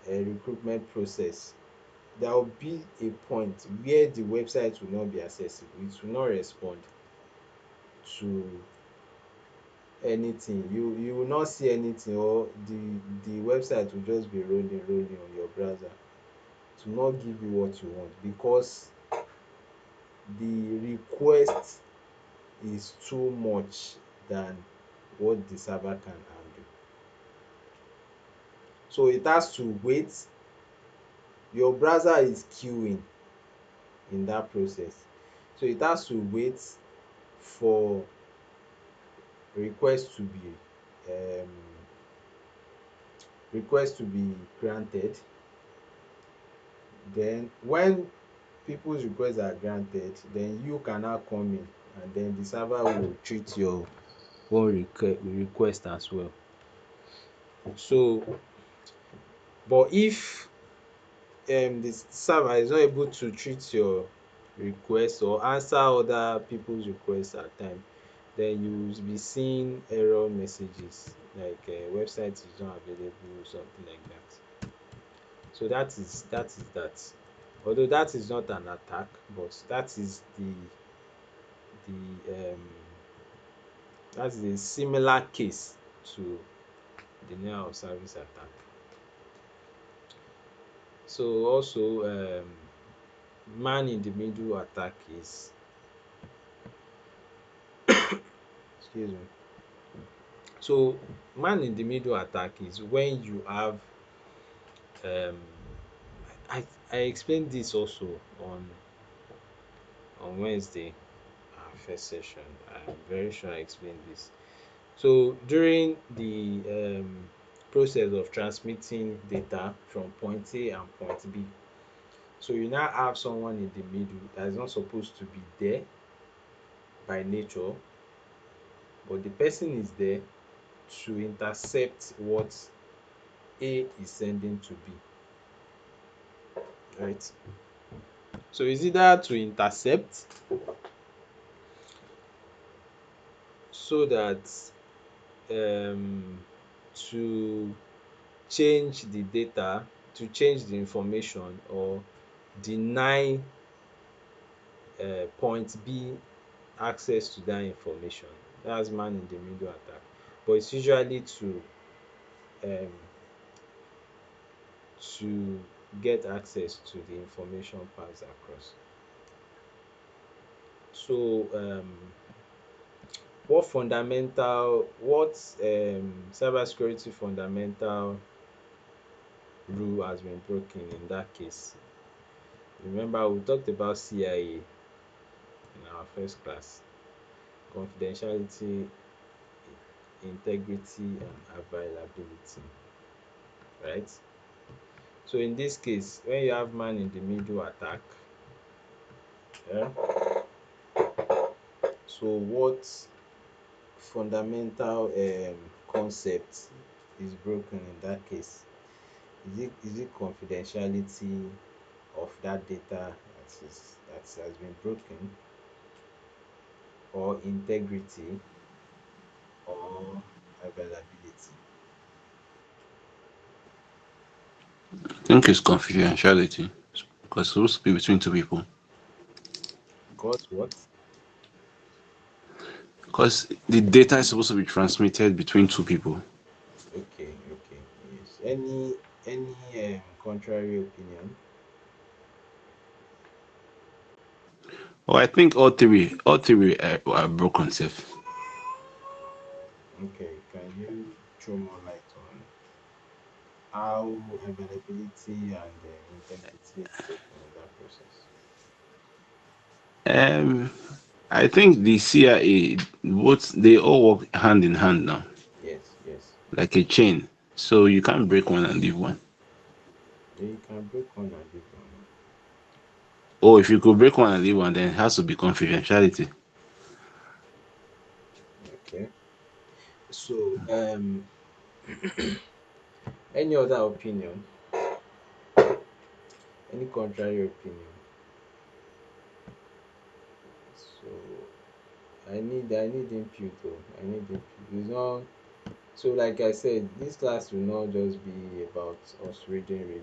recruitment process, there will be a point where the website will not be accessible. It will not respond to anything. You will not see anything, or the website will just be rolling on your browser. to not give you what you want because the request is too much than what the server can handle. So it has to wait. Your browser is queuing in that process. So it has to wait for request to be um request to be granted. Then when people's requests are granted, then you can now come in and then the server will treat your own request as well. So but if the server is not able to treat your request or answer other people's requests at time, then you will be seeing error messages like website is not available, something like that. So that is that. Although that is not an attack, but the that is a similar case to the denial of service attack. So also man in the middle attack is, excuse me. So man in the middle attack is when you have um I explained this also on Wednesday, our first session. I'm very sure I explained this. So during the process of transmitting data from point A and point B, so you now have someone in the middle that is not supposed to be there by nature, but the person is there to intercept what A is sending to B, right? So it's either to intercept so that to change the data, to change the information, or deny point B access to that information. That's man in the middle attack. But it's usually um to get access to the information passed across. So what cybersecurity fundamental rule has been broken in that case? Remember we talked about CIA in our first class: confidentiality, integrity and availability, right? So in this case, when you have man in the middle attack, yeah, so what fundamental concept is broken in that case? Is it confidentiality of that data that has been broken, or integrity, or availability? I think it's confidentiality because it's supposed to be between two people. Because what? Because the data is supposed to be transmitted between two people. Okay, okay, yes. Any contrary opinion? Well, I think all three are broken safe. Okay, can you throw more light on how availability and integrity is broken in that process? Um, I think the CIA, both they all work hand in hand now, Yes, yes. like a chain. So you can't break one and leave one. Yeah, you can break one and leave one now. Or if you could break one and leave one, then it has to be confidentiality. Okay. So, any other opinion? Any contrary opinion? So, I need input. Oh, I need input. It's not so. Like I said, this class will not just be about us reading,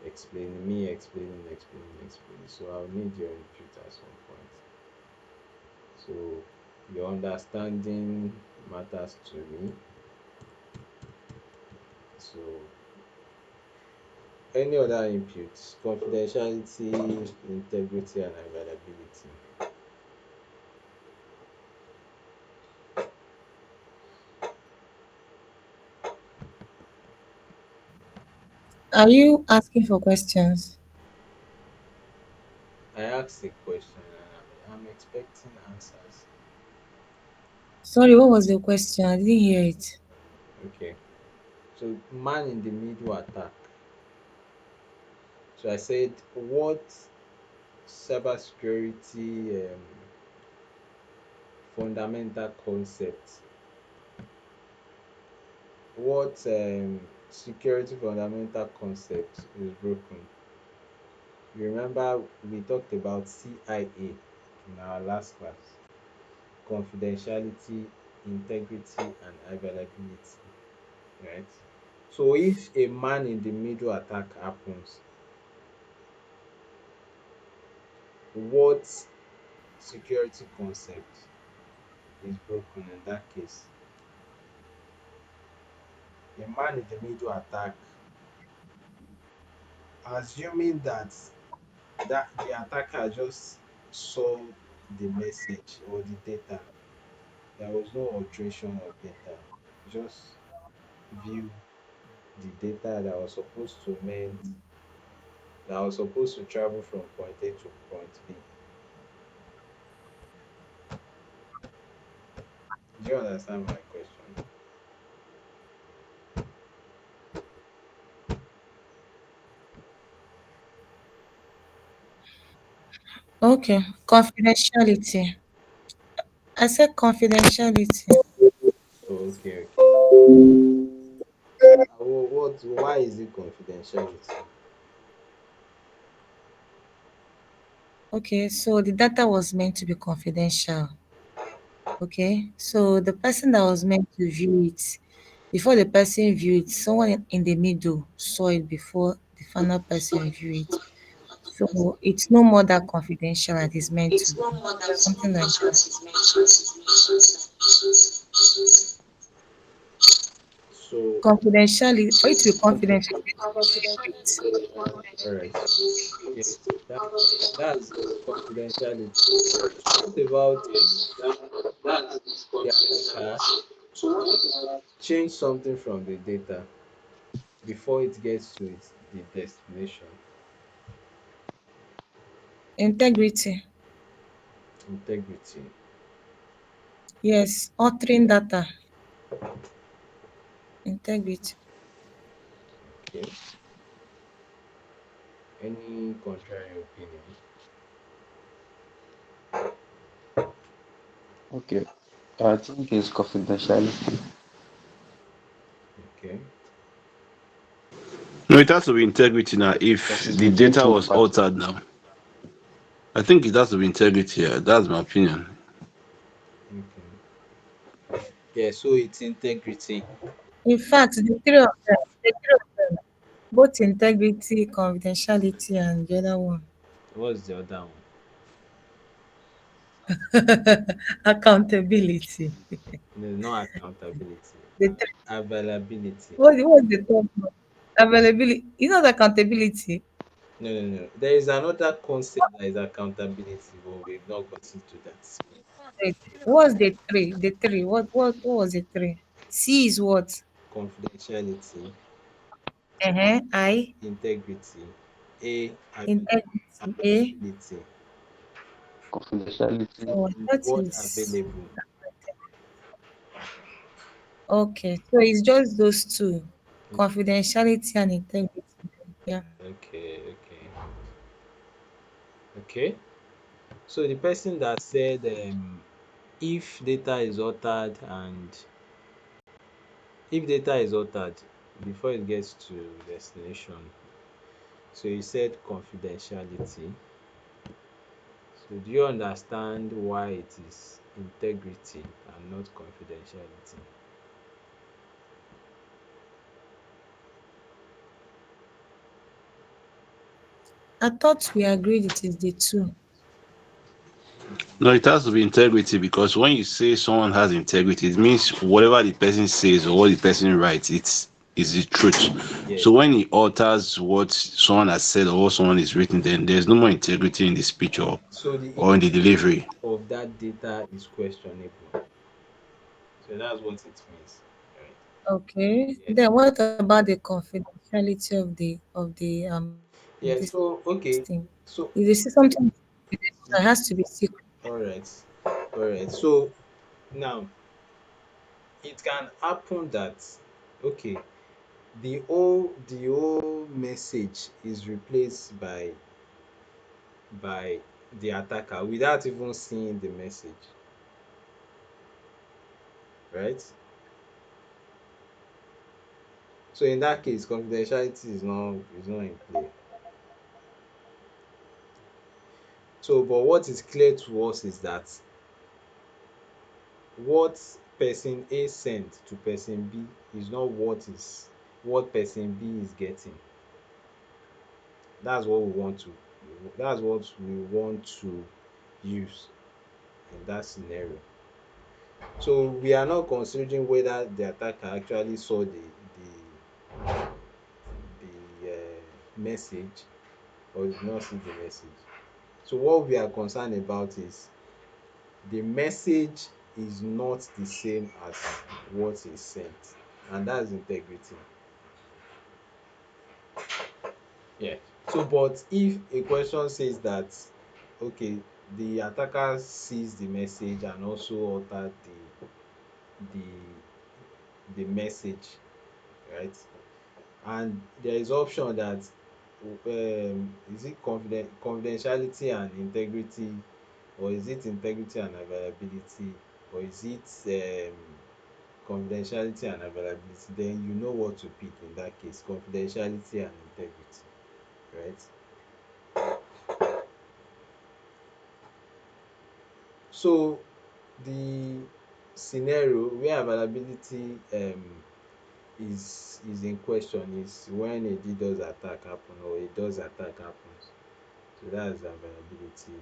explaining. So I'll need your input at some point. So your understanding matters to me. So Any other inputs? Confidentiality, integrity, and availability. Are you asking for questions? I asked a question and I'm expecting answers. Sorry, what was the question? I didn't hear it. Okay. So, man in the middle attack. So, I said, what cybersecurity fundamental concept, what security fundamental concept is broken? You remember we talked about CIA in our last class: confidentiality, integrity, and availability, right? So if a man in the middle attack happens, what security concept is broken in that case? A man in the middle attack, assuming that the attacker just saw the message or the data, there was no alteration of data, just view the data that was supposed to travel from point A to point B. Do you understand my question? Okay, confidentiality. I said confidentiality. Oh, okay, okay. Why is it confidentiality? Okay, so the data was meant to be confidential. Okay, so the person that was meant to view it, before the person view it, someone in the middle saw it before the final person view it. So it's no more that confidential as it's meant to be. Something like that. So, Confidentiality, for it to be confidential, it. all right. Yes, that's confidentiality. What about the attacker change something from the data before it gets to the destination? Integrity. Integrity. Yes, altering data. Integrity. Okay. Any contrary opinion? Okay. I think it's confidentiality. Okay. No, it has to be integrity now. Because If it's the between data two was parties. altered now, I think it has to be integrity. Yeah. That's my opinion. Okay. Yeah, so it's integrity. In fact, the three of them, both integrity, confidentiality, and the other one, What's the other one? accountability. No, not accountability. The three, Availability. what's the third one? Availability. You know the accountability. No, no, no. There is another concept that is accountability, but we've not gotten to that. What's the three? The three. What was the three? C is what? Confidentiality, I. integrity, A, Integrity. A. availability. Confidentiality. So And the that word is available. okay. So it's just those two, confidentiality and integrity. Yeah. Okay, okay, okay. So the person that said if data is altered and if data is altered before it gets to destination, so you said confidentiality. So do you understand why it is integrity and not confidentiality? I thought we agreed it is the two. No, it has to be integrity because when you say someone has integrity, it means whatever the person says or what the person writes, it's is the truth. Yes. So when he alters what someone has said or what someone is written, then there's no more integrity in the speech So the or in the integrity delivery. of that data is questionable. So that's what it means, right? Okay. Yes. Then what about the confidentiality of this Yeah. thing? So okay. If you So see something confidential, it has to be secret. all right, all right. So now it can happen that okay, the whole message is replaced by the attacker without even seeing the message, right? So in that case, confidentiality is not in play. So, but what is clear to us is that what person A sent to person B is not what person B is getting. That's what we want to that's what we want to use in that scenario. So we are not considering whether the attacker actually saw the message or did not see the message. So what we are concerned about is the message is not the same as what is sent, and that's integrity. Yeah. So but if a question says that okay, the attacker sees the message and also altered the message, right? And there is option that is it confidentiality and integrity, or is it integrity and availability, or is it confidentiality and availability, then you know what to pick in that case, confidentiality and integrity, right? So the scenario where availability is in question is when a DDoS attack happen or a DOS attack happens. So that's the availability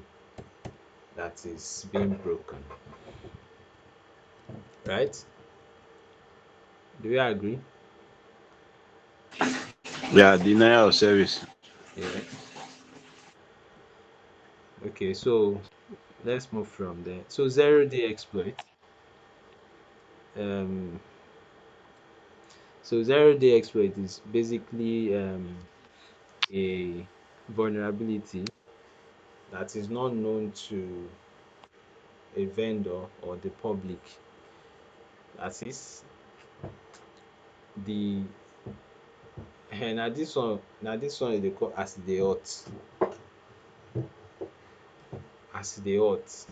that is being broken, right? Do you agree? Yeah, denial of service. Yeah. Okay, so let's move from there. So zero-day exploit. Um, so zero-day exploit is basically a vulnerability that is not known to a vendor or the public. That is the na this one dey call as e dey hot.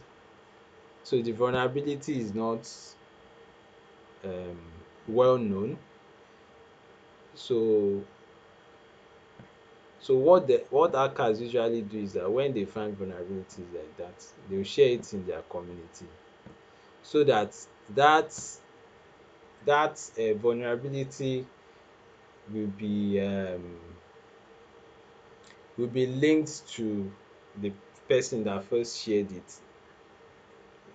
So the vulnerability is not well known. So what hackers usually do is that when they find vulnerabilities like that, they will share it in their community so that that vulnerability will be linked to the person that first shared it,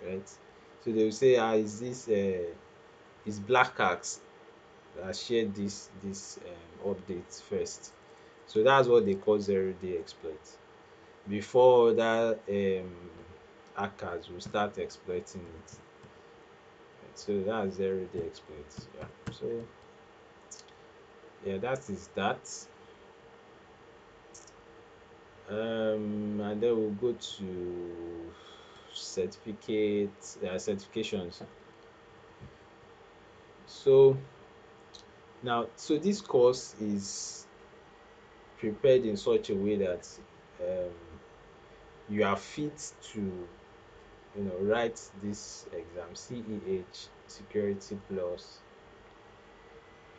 right? So they will say, is this is Black Axe that shared this update first. So that's what they call zero-day exploit. Before other hackers will start exploiting it. Right? So that's zero-day exploit. Yeah. So yeah, that is that. And then we'll go to certifications. So now, so this course is prepared in such a way that um, you are fit to write this exam, CEH, Security Plus,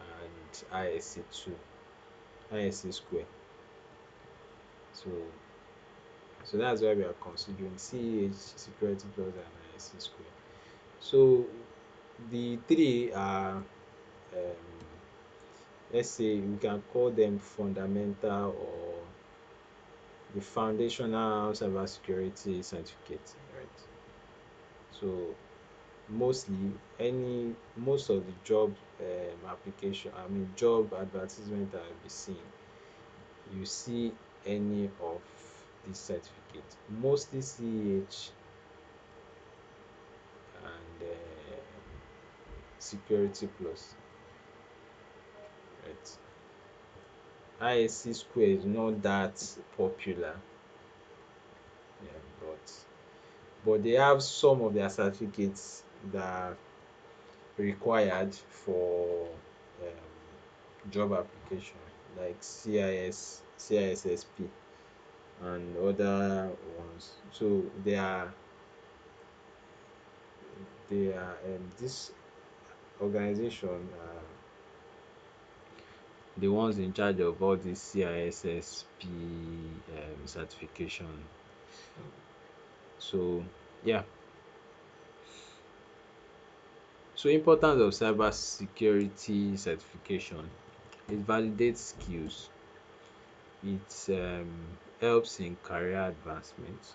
and ISC 2, ISC square. So that's why we are considering CEH, Security Plus, and ISC square. So the three are let's say we can call them fundamental or the foundational cybersecurity certificate, right? So mostly any most of the job application, I mean job advertisement that I'll be seeing, you see any of this certificate, mostly CEH and Security Plus, right? ISC Square is not that popular, yeah, but they have some of their certificates that are required for job application, like CISSP and other ones. So they are this organization are the ones in charge of all this CISSP certification. So yeah, so importance of cyber security certification, it validates skills, it helps in career advancement,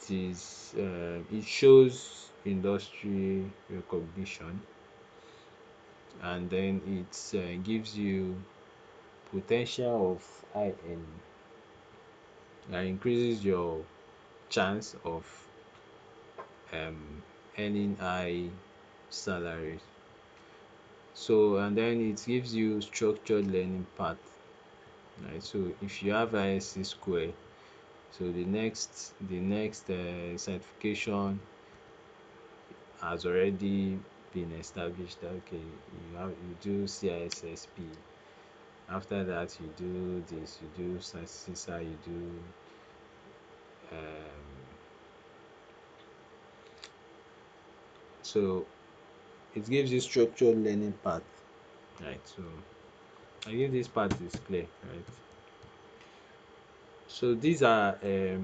it shows industry recognition, and then it gives you potential of high earning, and increases your chance of earning high salaries. So and then it gives you structured learning path, right? So if you have ISC square, so the next certification has already been established that okay, you do CISSP. After that, you do this, you do CISA, you do um so it gives you structured learning path, right? So I think this part is clear, right? So these are the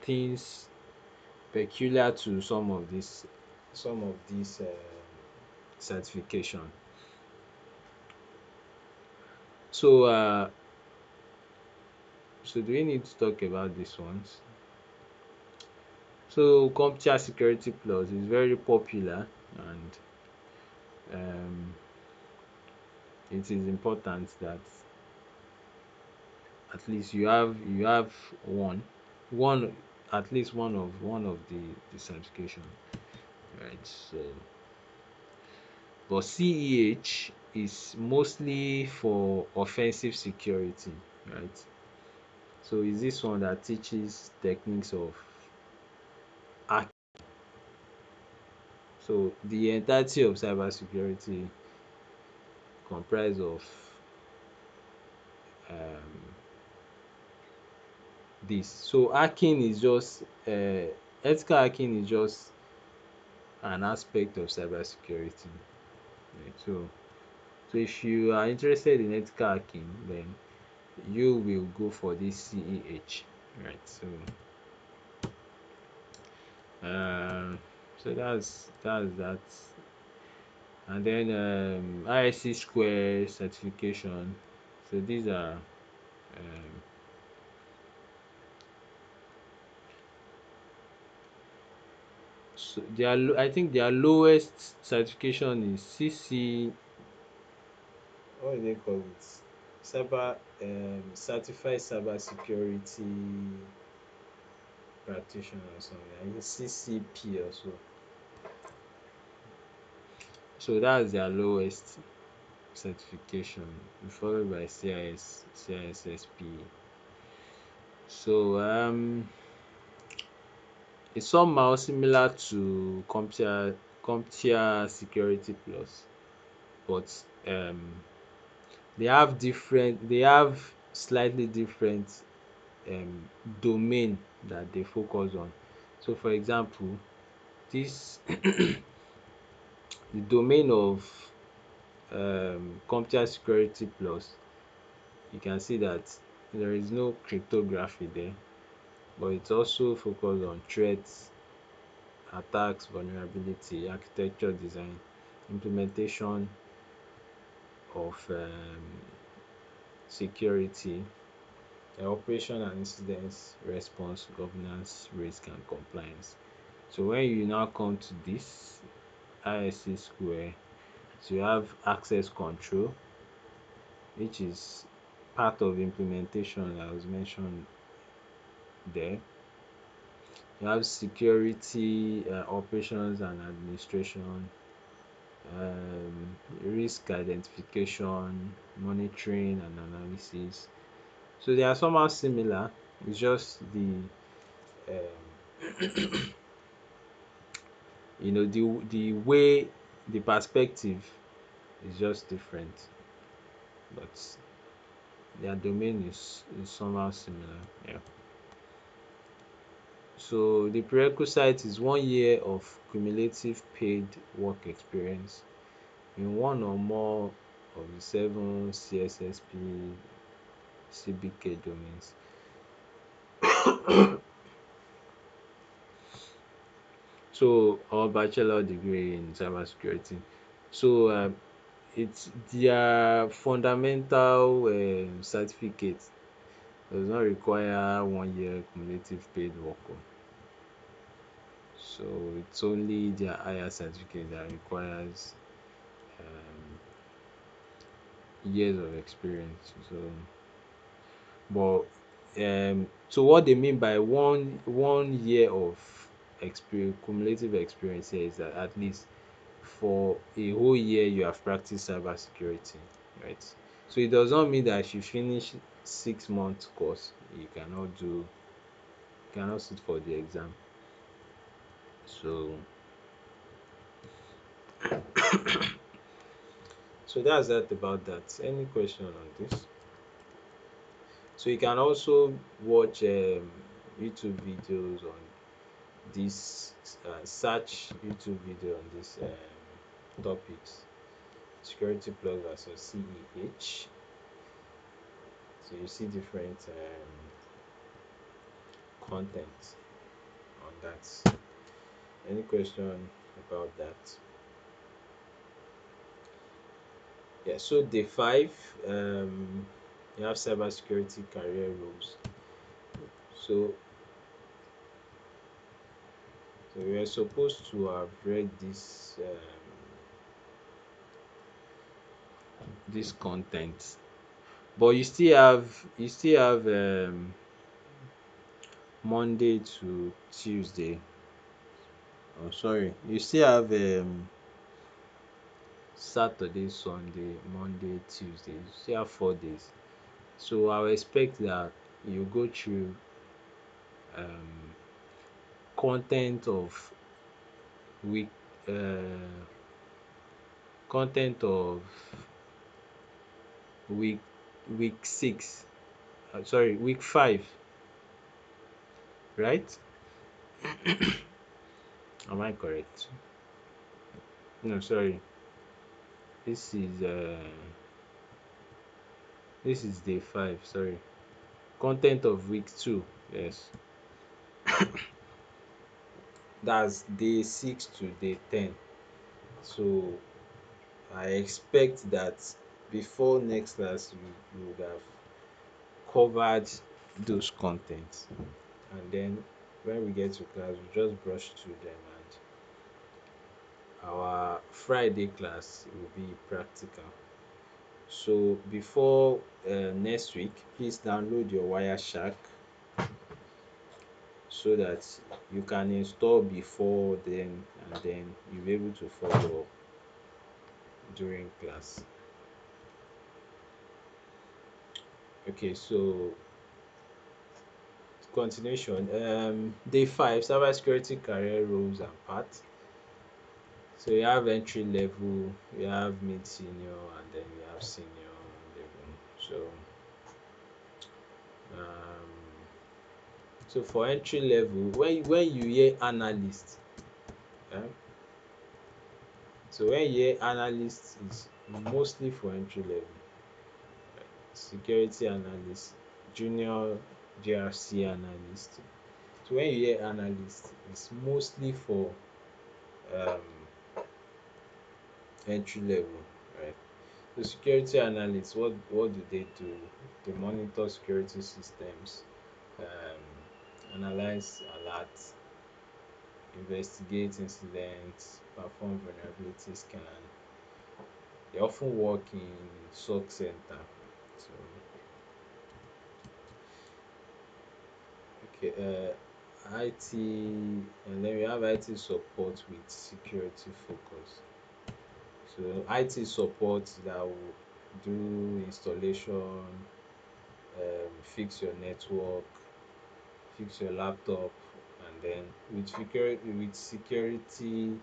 things peculiar to some of these certification. So so do we need to talk about these ones? So CompTIA Security Plus is very popular, and um it is important that at least you have one at least one of the certification, right? So but CEH is mostly for offensive security, right? So is this one that teaches techniques of hack. So the entirety of cybersecurity comprise of um this. So hacking is just ethical hacking is just an aspect of cybersecurity, right? So if you are interested in ethical hacking, then you will go for this CEH, right? So that's that. And then ISC square certification. So these are um so I think their lowest certification is CC, what do they call it? Certified cyber security practitioner or something. I think CCP or so. So that's their lowest certification, followed by CISSP. So it's somehow similar to CompTIA Security Plus, but they have slightly different domain that they focus on. So for example, this the domain of CompTIA Security Plus, you can see that there is no cryptography there, but it's also focused on threats, attacks, vulnerability, architecture design, implementation of security, operation and incidents response, governance, risk, and compliance. So when you now come to this ISC square, so you have access control, which is part of implementation that was mentioned there. You have security, operations and administration, risk identification, monitoring and analysis. So they are somehow similar. It's just um, the way, the perspective is just different, but their domain is somehow similar. Yeah. So the prerequisite is 1 year of cumulative paid work experience in one or more of the seven CSSP CBK domains. So, or bachelor degree in cybersecurity. So it's their fundamental certificate does not require 1 year cumulative paid work. So it's only their higher certificate that requires um, years of experience. But so what they mean by one year of experience, cumulative experience here is that at least for a whole year you have practiced cybersecurity, right? So it does not mean that if you finish 6 month course, you cannot sit for the exam. So that's that about that. Any question on this? So you can also watch YouTube videos on this, search YouTube video on this topics, security plus versus CEH. So you see different content on that. Any question about that? Yeah, so day five, you have cybersecurity career roles. So we are supposed to have read this content, but you still have Monday to Tuesday. Oh, sorry, you still have Saturday, Sunday, Monday, Tuesday. You still have 4 days. So I will expect that you go through um content of week uh content of week week 6, sorry, week 5, right? Am I correct? No, sorry. This is day 5, sorry. Content of week 2. Yes. That's day 6 to day 10. So I expect that before next class we would have covered those contents, and then when we get to class we just brush through them, and our Friday class will be practical. So before next week, please download your Wireshark so that you can install before then, and then you'll be able to follow up during class. Okay, so continuation. Day 5, cybersecurity career roles and paths. So you have entry level, you have mid senior, and then you have senior level. Um, so for entry level, when you hear analyst, um, so when you hear analyst is mostly for entry level, right? Security analyst, junior GRC analyst. So when you hear analyst, it's mostly for um entry level, right? The security analysts, what do they do? They monitor security systems, analyze alerts, investigate incidents, perform vulnerability scan. They often work in SOC center. So okay, IT, and then we have IT support with security focus. So IT support that will do installation, fix your network, fix your laptop, and then with security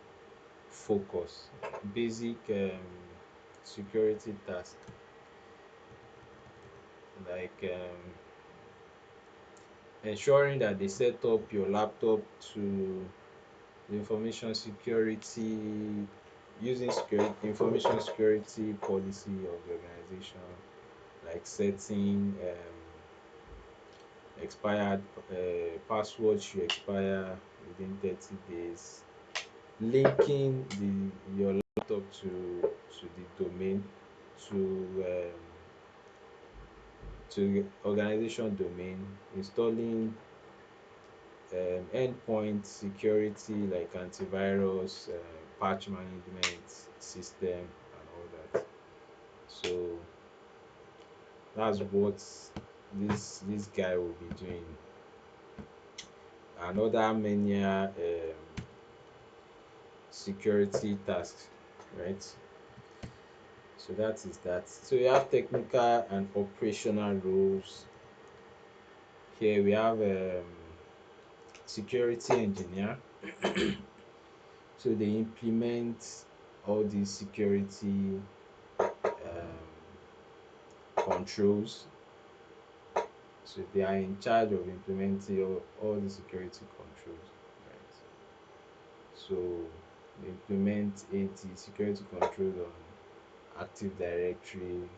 focus, basic security task like ensuring that they set up your laptop to the information security, using information security policy of the organization, like setting expired password should expire within 30 days, linking the your laptop to the domain, to to organization domain, installing endpoint security like antivirus, patch management system, and all that. So that's what this guy will be doing. Another many security tasks, right? So that is that. So we have technical and operational roles. Here we have security engineer. So they implement all these security controls. So they are in charge of implementing all the security controls, right? So they implement 80 security controls on Active Directory,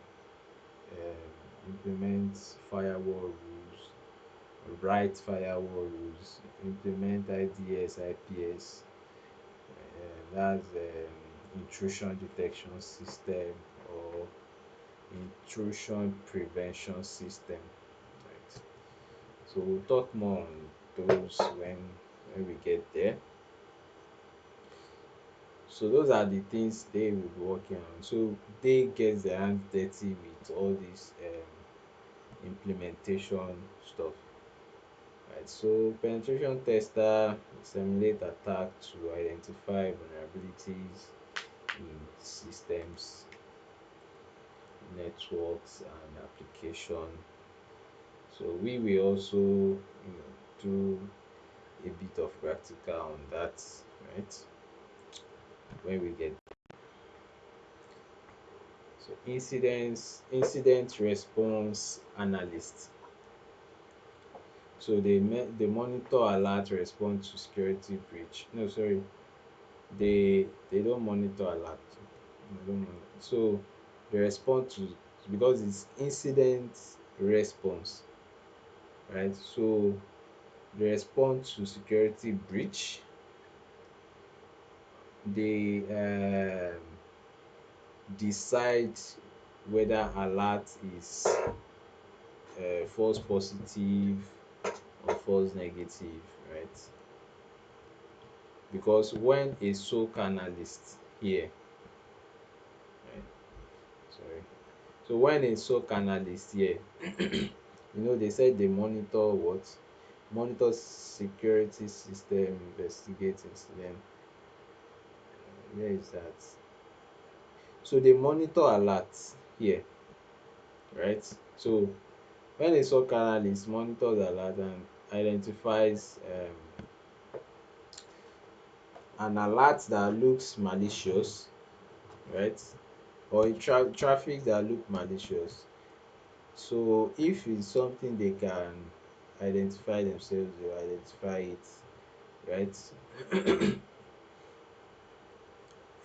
implement firewall rules, write firewall rules, implement IDS, IPS, that's intrusion detection system or intrusion prevention system, right? So we'll talk more on those when we get there. So those are the things they will be working on. So they get their hands dirty with all this implementation stuff, right? So penetration tester simulate attack to identify vulnerabilities in systems, networks, and application. So we will also, do a bit of practical on that, right? When we get so incident response analyst. So they monitor alert response to security breach. No, sorry, they don't monitor alert. They don't monitor. So they respond to, because it's incident response, right? So they respond to security breach. They decide whether alert is false positive or false negative, right? Because when a SOC analyst here, right? Sorry. So when a SOC analyst here, they said they monitor what? Monitor security system, investigate incident. Where is that? So they monitor alerts here, right? So when a SOC analyst monitors alert and identifies an alert that looks malicious, right? Or a traffic that look malicious. So if it's something they can identify themselves, they will identify it, right?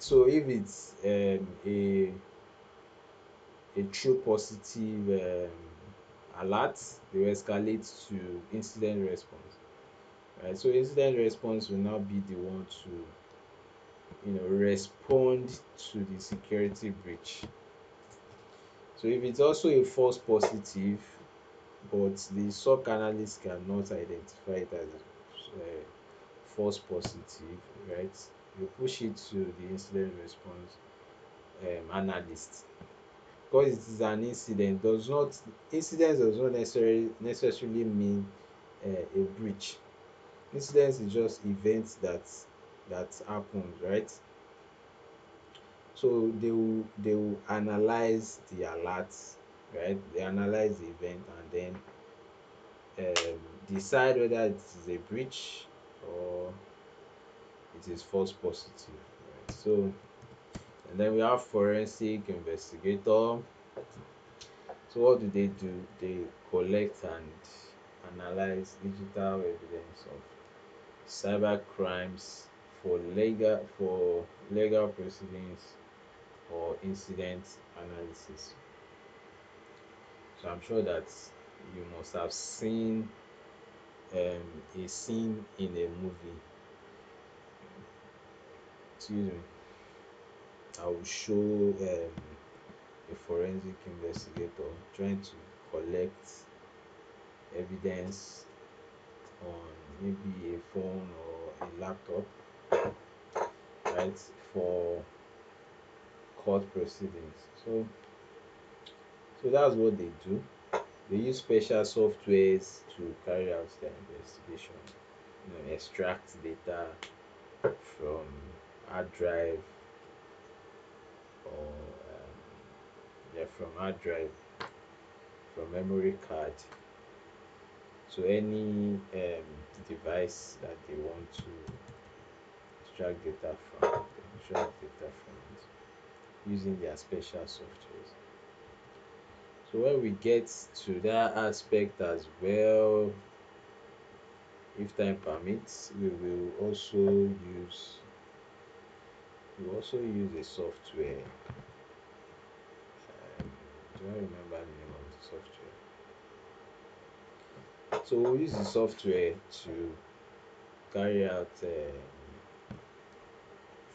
So if it's a true positive alert, they will escalate to incident response, right? So incident response will now be the one to respond to the security breach. So if it's also a false positive, but the SOC analyst cannot identify it as a false positive, right? You push it to the incident response analyst, because it is an incident. Does not Incident does not necessarily mean a breach. Incidents is just events that happens, right? So they will analyze the alerts, right? They analyze the event and then decide whether it is a breach or it is false positive, right? So and then we have forensic investigator. So what do? They collect and analyze digital evidence of cyber crimes for legal proceedings or incident analysis. So I'm sure that you must have seen a scene in a movie. Excuse me. I will show a forensic investigator trying to collect evidence on maybe a phone or a laptop, right, for court proceedings. So that's what they do. They use special softwares to carry out their investigation. Extract data from hard drive or yeah, from hard drive, from memory card. So any device that they want to extract data from, they extract data from it using their special softwares. So when we get to that aspect as well, if time permits, we will also use a software. Do I remember the name of the software? So we'll use the software to carry out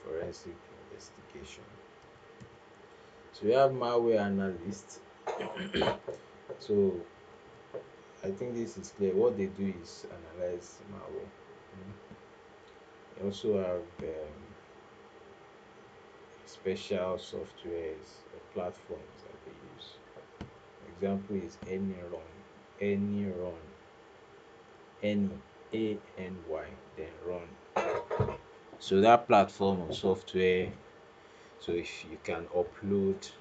forensic investigation. So we have malware analyst. So I think this is clear. What they do is analyze malware. Mm. They also have special softwares or platforms that they use. Example is AnyRun, Any, then run. So that platform of software, so if you can upload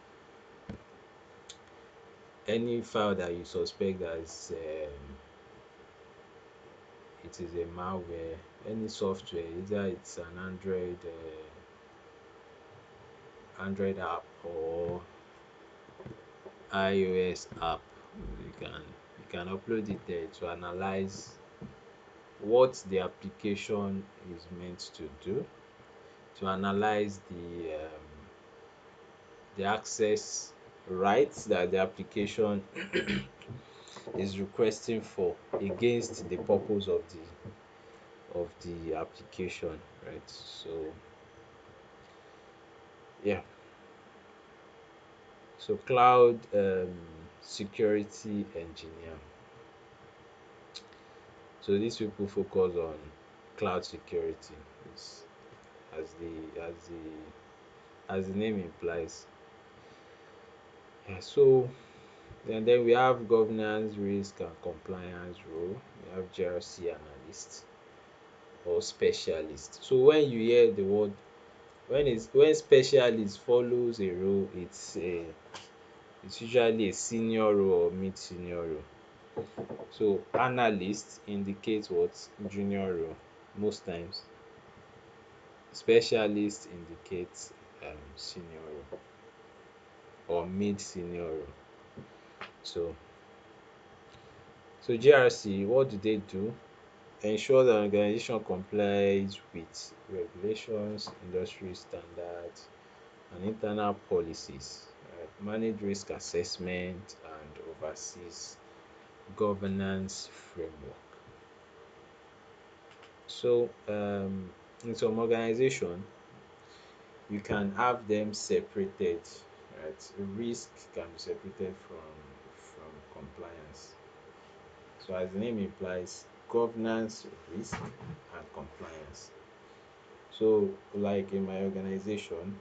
any file that you suspect that it is a malware, any software, either it's an Android app or iOS app, you can upload it there to analyze what the application is meant to do, to analyze the access rights that the application is requesting for against the purpose of the application, right? So yeah, so cloud security engineer. So these people focus on cloud security, is as the name implies. Yeah, so then we have governance, risk, and compliance role. We have GRC analyst or specialist. So when you hear the word, when specialist follows a role, it's usually a senior role or mid senior role. So analyst indicates what, junior role most times. Specialist indicates senior role or mid senior role. So GRC, what do they do? Ensure the organization complies with regulations, industry standards, and internal policies. Right? Manage risk assessment and oversees governance framework. So in some organization, you can have them separated, right? Risk can be separated from compliance. So as the name implies, governance, risk, and compliance. So like in my organization,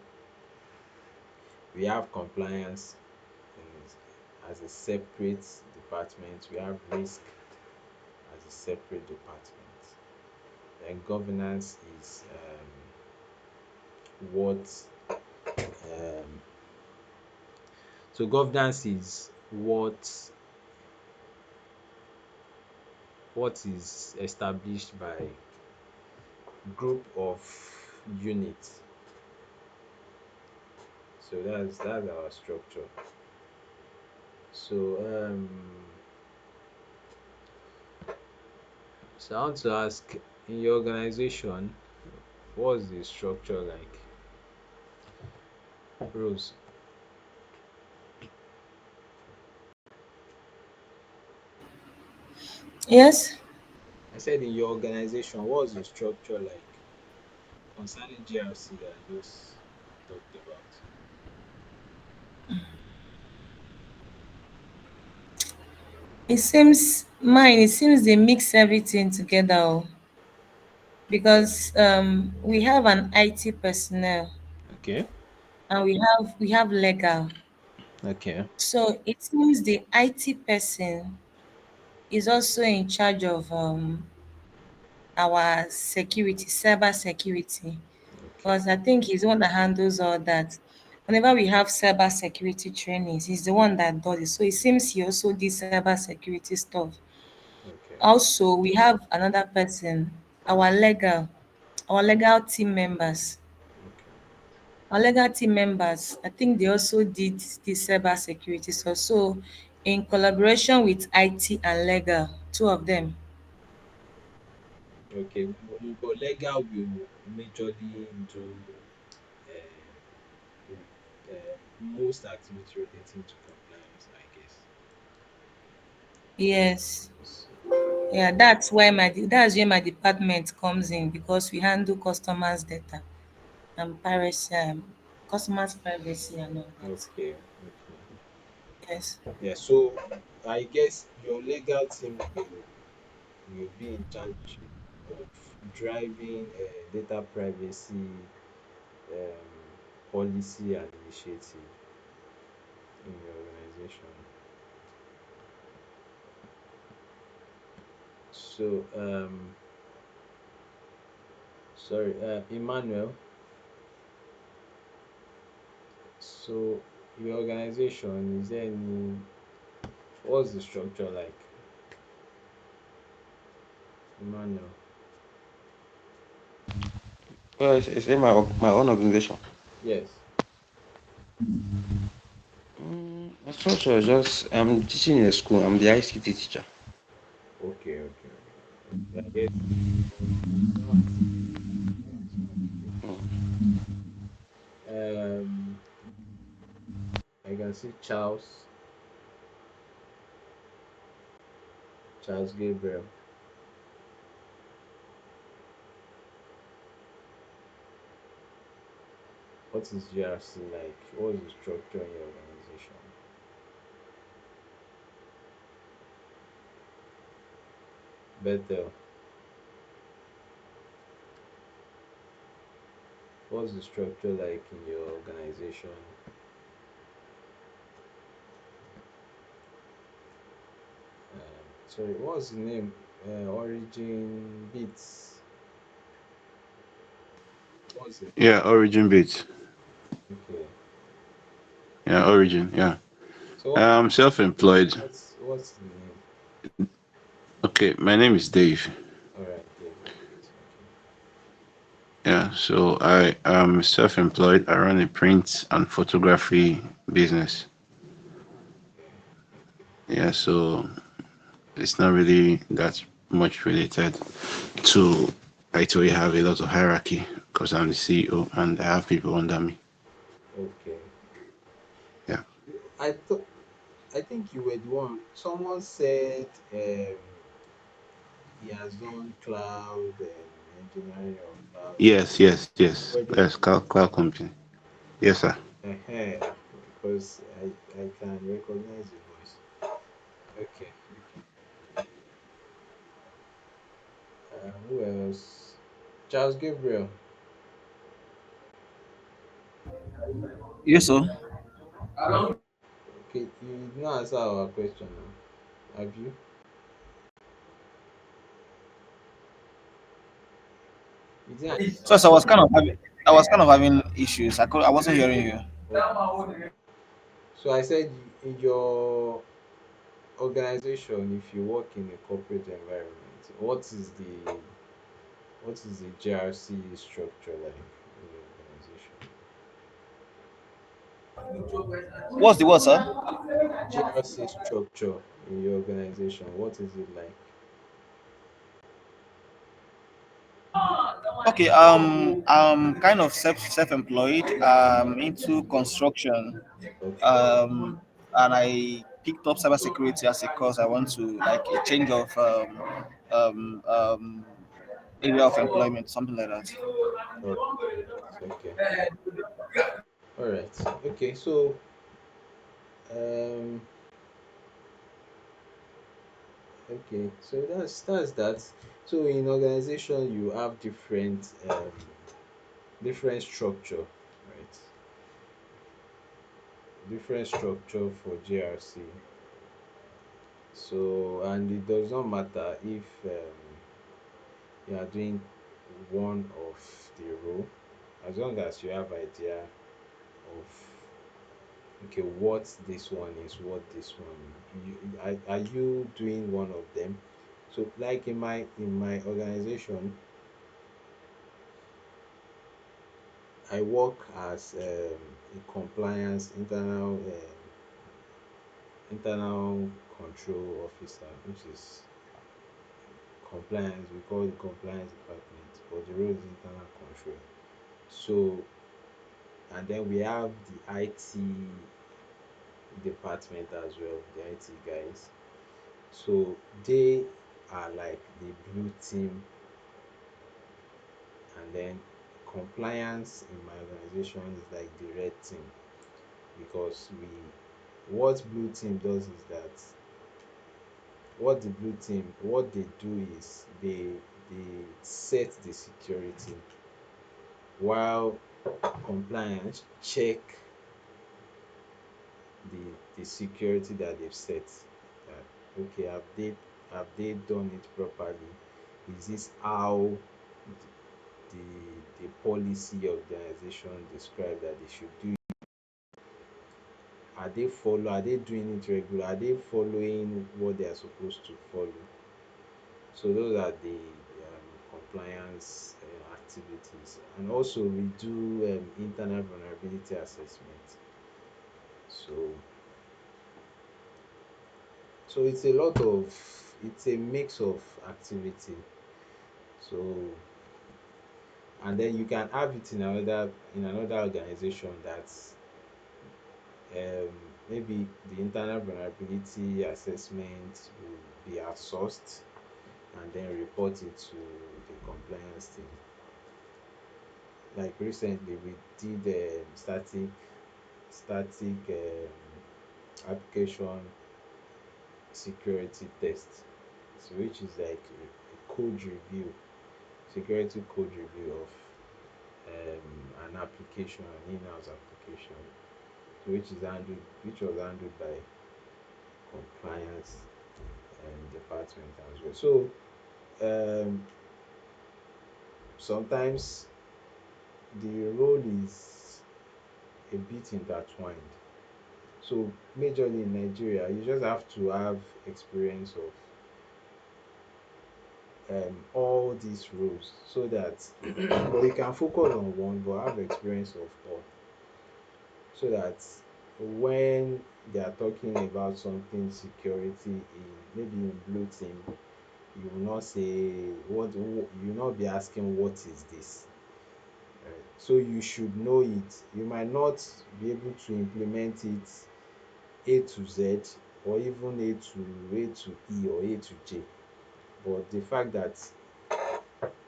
we have compliance as a separate department. We have risk as a separate department. Then governance is what um, so governance is what is established by group of units. So that's our structure. So so I want to ask, in your organization, what's the structure like? Rose, Yes. I said in your organization, what's the structure like concerning GRC that I just talked about? It seems they mix everything together, Yeah. because we have an IT personnel, Okay. and we have legal. Okay. So it seems the IT person is also in charge of our security, cyber security, Okay. because I think he's the one that handles all that. Whenever we have cyber security trainings, he's the one that does it. So it seems he also did cyber security stuff. Okay. Also, we have another person, our legal, our legal team members. Okay. Our legal team members, I think they also did the cyber security stuff. So, in collaboration with IT and legal, two of them. Okay. But legal will majorly do most activity relating to compliance, I guess. Yes. So, Yeah, that's where my department comes in, because we handle customers' data and piracy, customers' privacy and all that. okay. Okay. Yes. Yeah. So I guess your legal team will be in charge of driving data privacy policy and initiative in your organization. So, sorry, Emmanuel. So, your organization, is there any, what's the structure like, Emmanuel? Well, it's in my own organization. Yes. My structure is just I'm teaching in a school. I'm the ICT teacher. Okay, okay, okay. Okay. I guess I don't have to say anything. That's okay. I can see Charles Gabriel. What is GRC like? What's the structure in your organization? Bethel, what's the structure like in your organization? Sorry, what's the name? Origin Beats. What's it? Yeah, Origin bit. Okay. Yeah, Origin. Yeah. So I'm self-employed. what's the name? Okay, my name is Dave. All right, Dave. Right. Okay. Yeah, so I am self-employed. I run a print and photography business. Okay. Okay. Yeah, so it's not really that much related to. I actually have a lot of hierarchy because I'm the CEO and I have people under me. Okay. Yeah. I thought I think you were the one. Someone said he has done cloud engineering or cloud. Yes, yes, yes. Were the Yes, one. cloud company. Yes, sir. Uh-huh. because I can recognize your voice. Okay. Who else? Charles Gabriel. Yes, sir. Okay, you did not answer our question now. Have you? You didn't answer. So I was kind of having, I was kind of having issues. I wasn't hearing you. Okay. So I said in your organization, if you work in a corporate environment, what is the GRC structure like in your organization? What's the word, sir? GRC structure in your organization, what is it like? Okay, I'm kind of self-employed. Into construction. Okay. And I picked up cybersecurity as a course. I want to like a change of um, um, area of employment, something like that. All right. Okay. All right. Okay. So um okay. So that's that. So in organization you have different structure, right? Different structure for GRC. So and it does not matter if you are doing one of the role, as long as you have idea of okay what this one is, what this one are you doing one of them. So like in my organization, I work as a compliance internal control officer, which is compliance. We call it compliance department, but the role is internal control. So and then we have the IT department as well, the IT guys. So they are like the blue team, and then compliance in my organization is like the red team, because what blue team does is that what they do is they set the security, while compliance check the security that they've set. That okay, have they done it properly? Is this how the policy of the organization describe that they should do it? Are they doing it regular? Are they following what they are supposed to follow? So those are the compliance activities. And also we do internal vulnerability assessment. So so it's a mix of activity. So and then you can have it in another organization that's maybe the internal vulnerability assessment will be outsourced and then report it to the compliance team. Like recently we did static application security test, so which is like a code review, security code review of an application, an in-house application, so which was handled by compliance department as well. So um, sometimes the role is a bit intertwined. So majorly in Nigeria, you just have to have experience of all these roles, so that but you can focus on one but have experience of all, so that when they are talking about something security in maybe in blue team, you will not say you will not be asking what is this, right? So you should know it. You might not be able to implement it A to Z, or even A to E or A to J, but the fact that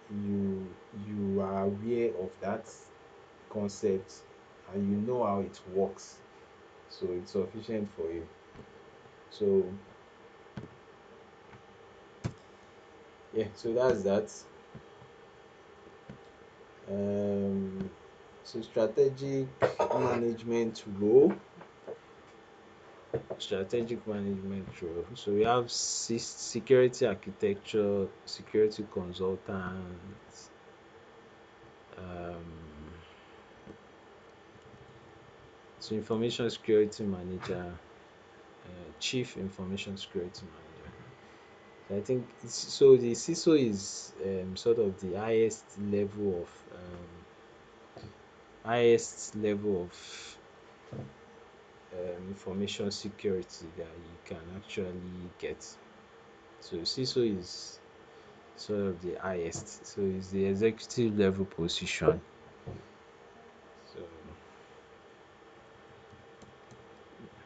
you are aware of that concept and you know how it works, so it's sufficient for you. So yeah, so that's that. um so strategic management role. So we have security architecture, security consultant, um so information security manager, chief information security manager. So I think so the CISO is sort of the highest level of information security that you can actually get. So CISO is sort of the highest. So it's the executive level position. So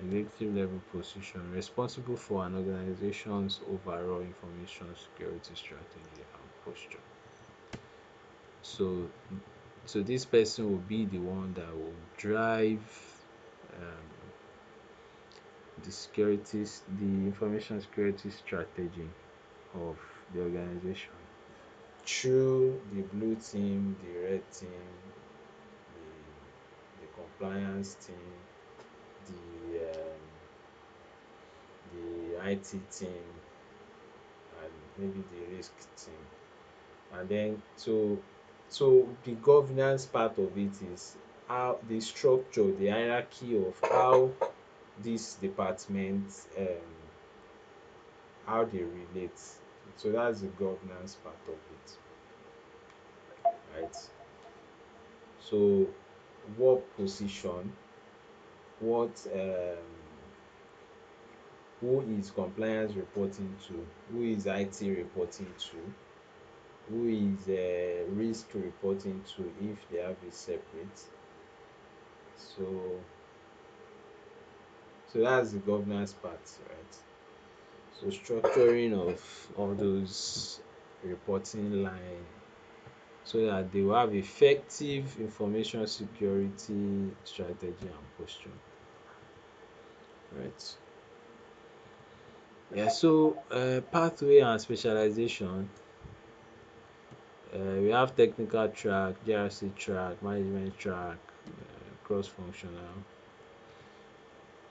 executive level position responsible for an organization's overall information security strategy and posture. So this person will be the one that will drive um, the information security strategy of the organization through the blue team, the red team, the compliance team, the IT team, and maybe the risk team. And then so the governance part of it is how the structure, the hierarchy of how these departments how they relate. So that's the governance part of it, right? So what position, what who is compliance reporting to, who is IT reporting to, who is risk reporting to if they have it separate. So that's the governance part, right? So structuring of all those reporting line so that they will have effective information security strategy and posture, right? Yeah, so pathway and specialization. We have technical track, GRC track, management track, cross-functional.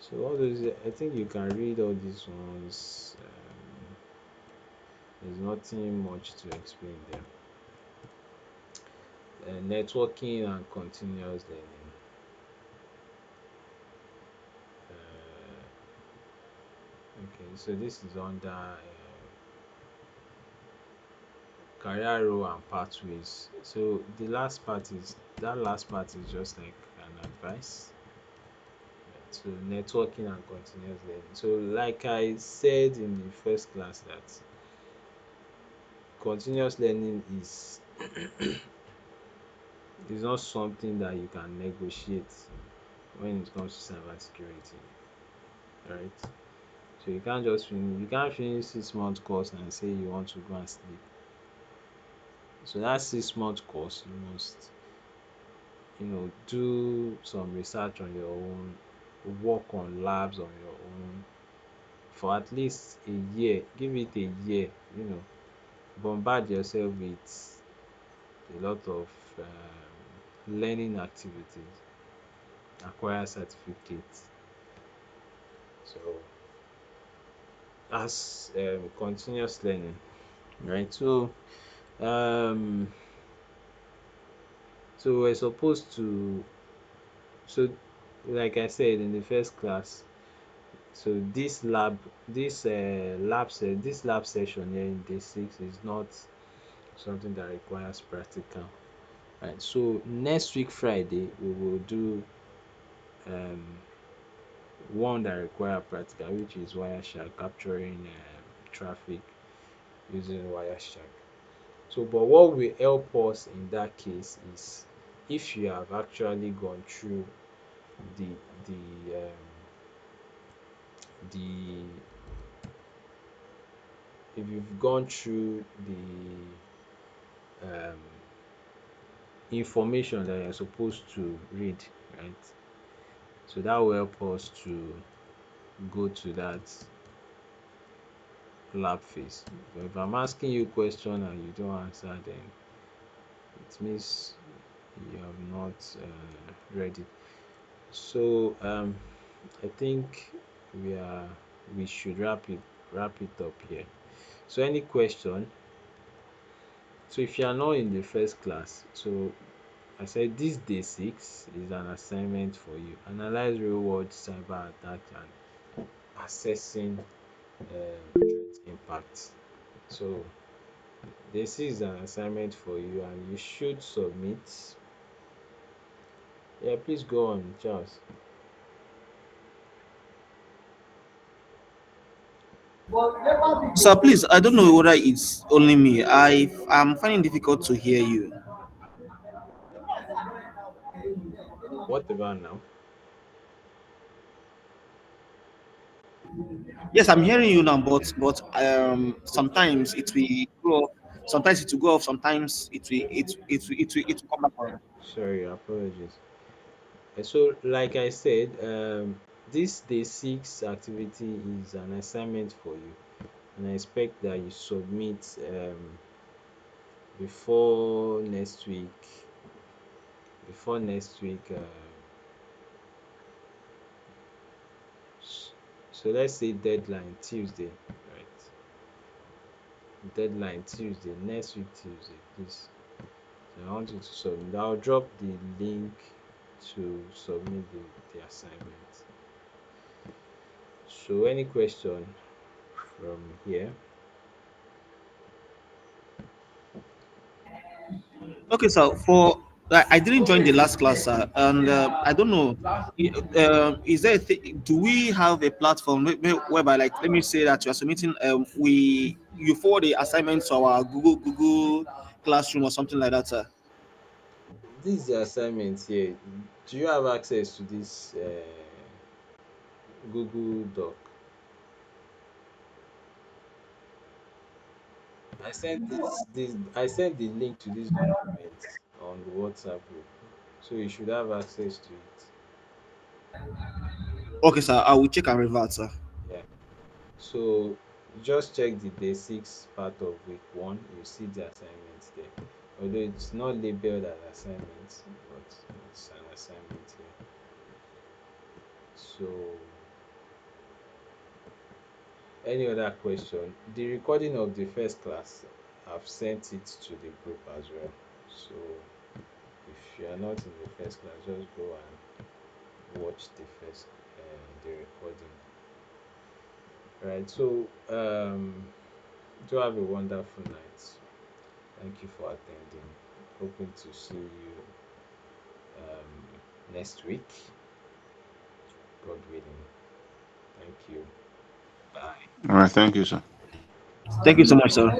So all those, I think you can read all these ones. There's nothing much to explain there. Networking and continuous learning. Uh, okay, so this is under career role and pathways. So that last part is just like an advice. Right? So networking and continuous learning. So like I said in the first class that continuous learning is not something that you can negotiate when it comes to cybersecurity, right? So you can't finish 6 month course and say you want to go and sleep. So that 6 month course you must do some research on your own, work on labs on your own for at least a year. Give it a year, bombard yourself with a lot of learning activities, acquire certificates. So that's continuous learning, right? Um so we're supposed to so like I said in the first class, so this lab session here in day 6 is not something that requires practical, right? So next week Friday we will do um one that require practical, which is Wireshark, capturing traffic using Wireshark. So but what will help us in that case is if you have actually gone through the if you've gone through the um information that you're supposed to read, right? So that will help us to go to that lab phase. But if I'm asking you a question and you don't answer, then it means you have not read it. So I think we should wrap it up here. So any question? So if you are not in the first class, so I said this day six is an assignment for you. Analyze real world cyber attack and assessing threat impact. So this is an assignment for you and you should submit. Yeah, please go on, Charles. So please, I don't know whether it's only me. I'm finding it difficult to hear you. What about now? Yes, I'm hearing you now, but sometimes it will go off. Sometimes it will go off. Sometimes it will come back on. Sorry, apologies. So like I said, this day six activity is an assignment for you, and I expect that you submit before next week. Before next week, s- so let's say deadline Tuesday, right? Deadline Tuesday, next week Tuesday, please. So I want you to submit. I'll drop the link to submit the assignment. So any question from here? Okay, so for I didn't join the last class, and I don't know. Is there do we have a platform whereby, like, let me say that you are submitting, you forward the assignment to our Google Classroom or something like that, sir? This is the assignment here. Do you have access to this Google Doc? I sent the link to this document on the WhatsApp group. So you should have access to it. Okay, sir. I will check and revert, sir. Yeah. So just check the day six part of week one. You see the assignment there. Although it's not labeled as assignment, but it's an assignment here. So any other question? The recording of the first class, I've sent it to the group as well. So if you are not in the first class, just go and watch the recording. Right. So do have a wonderful night. Thank you for attending. Hoping to see you next week, God willing. Thank you. Bye. All right, thank you, sir. Thank you so much, sir.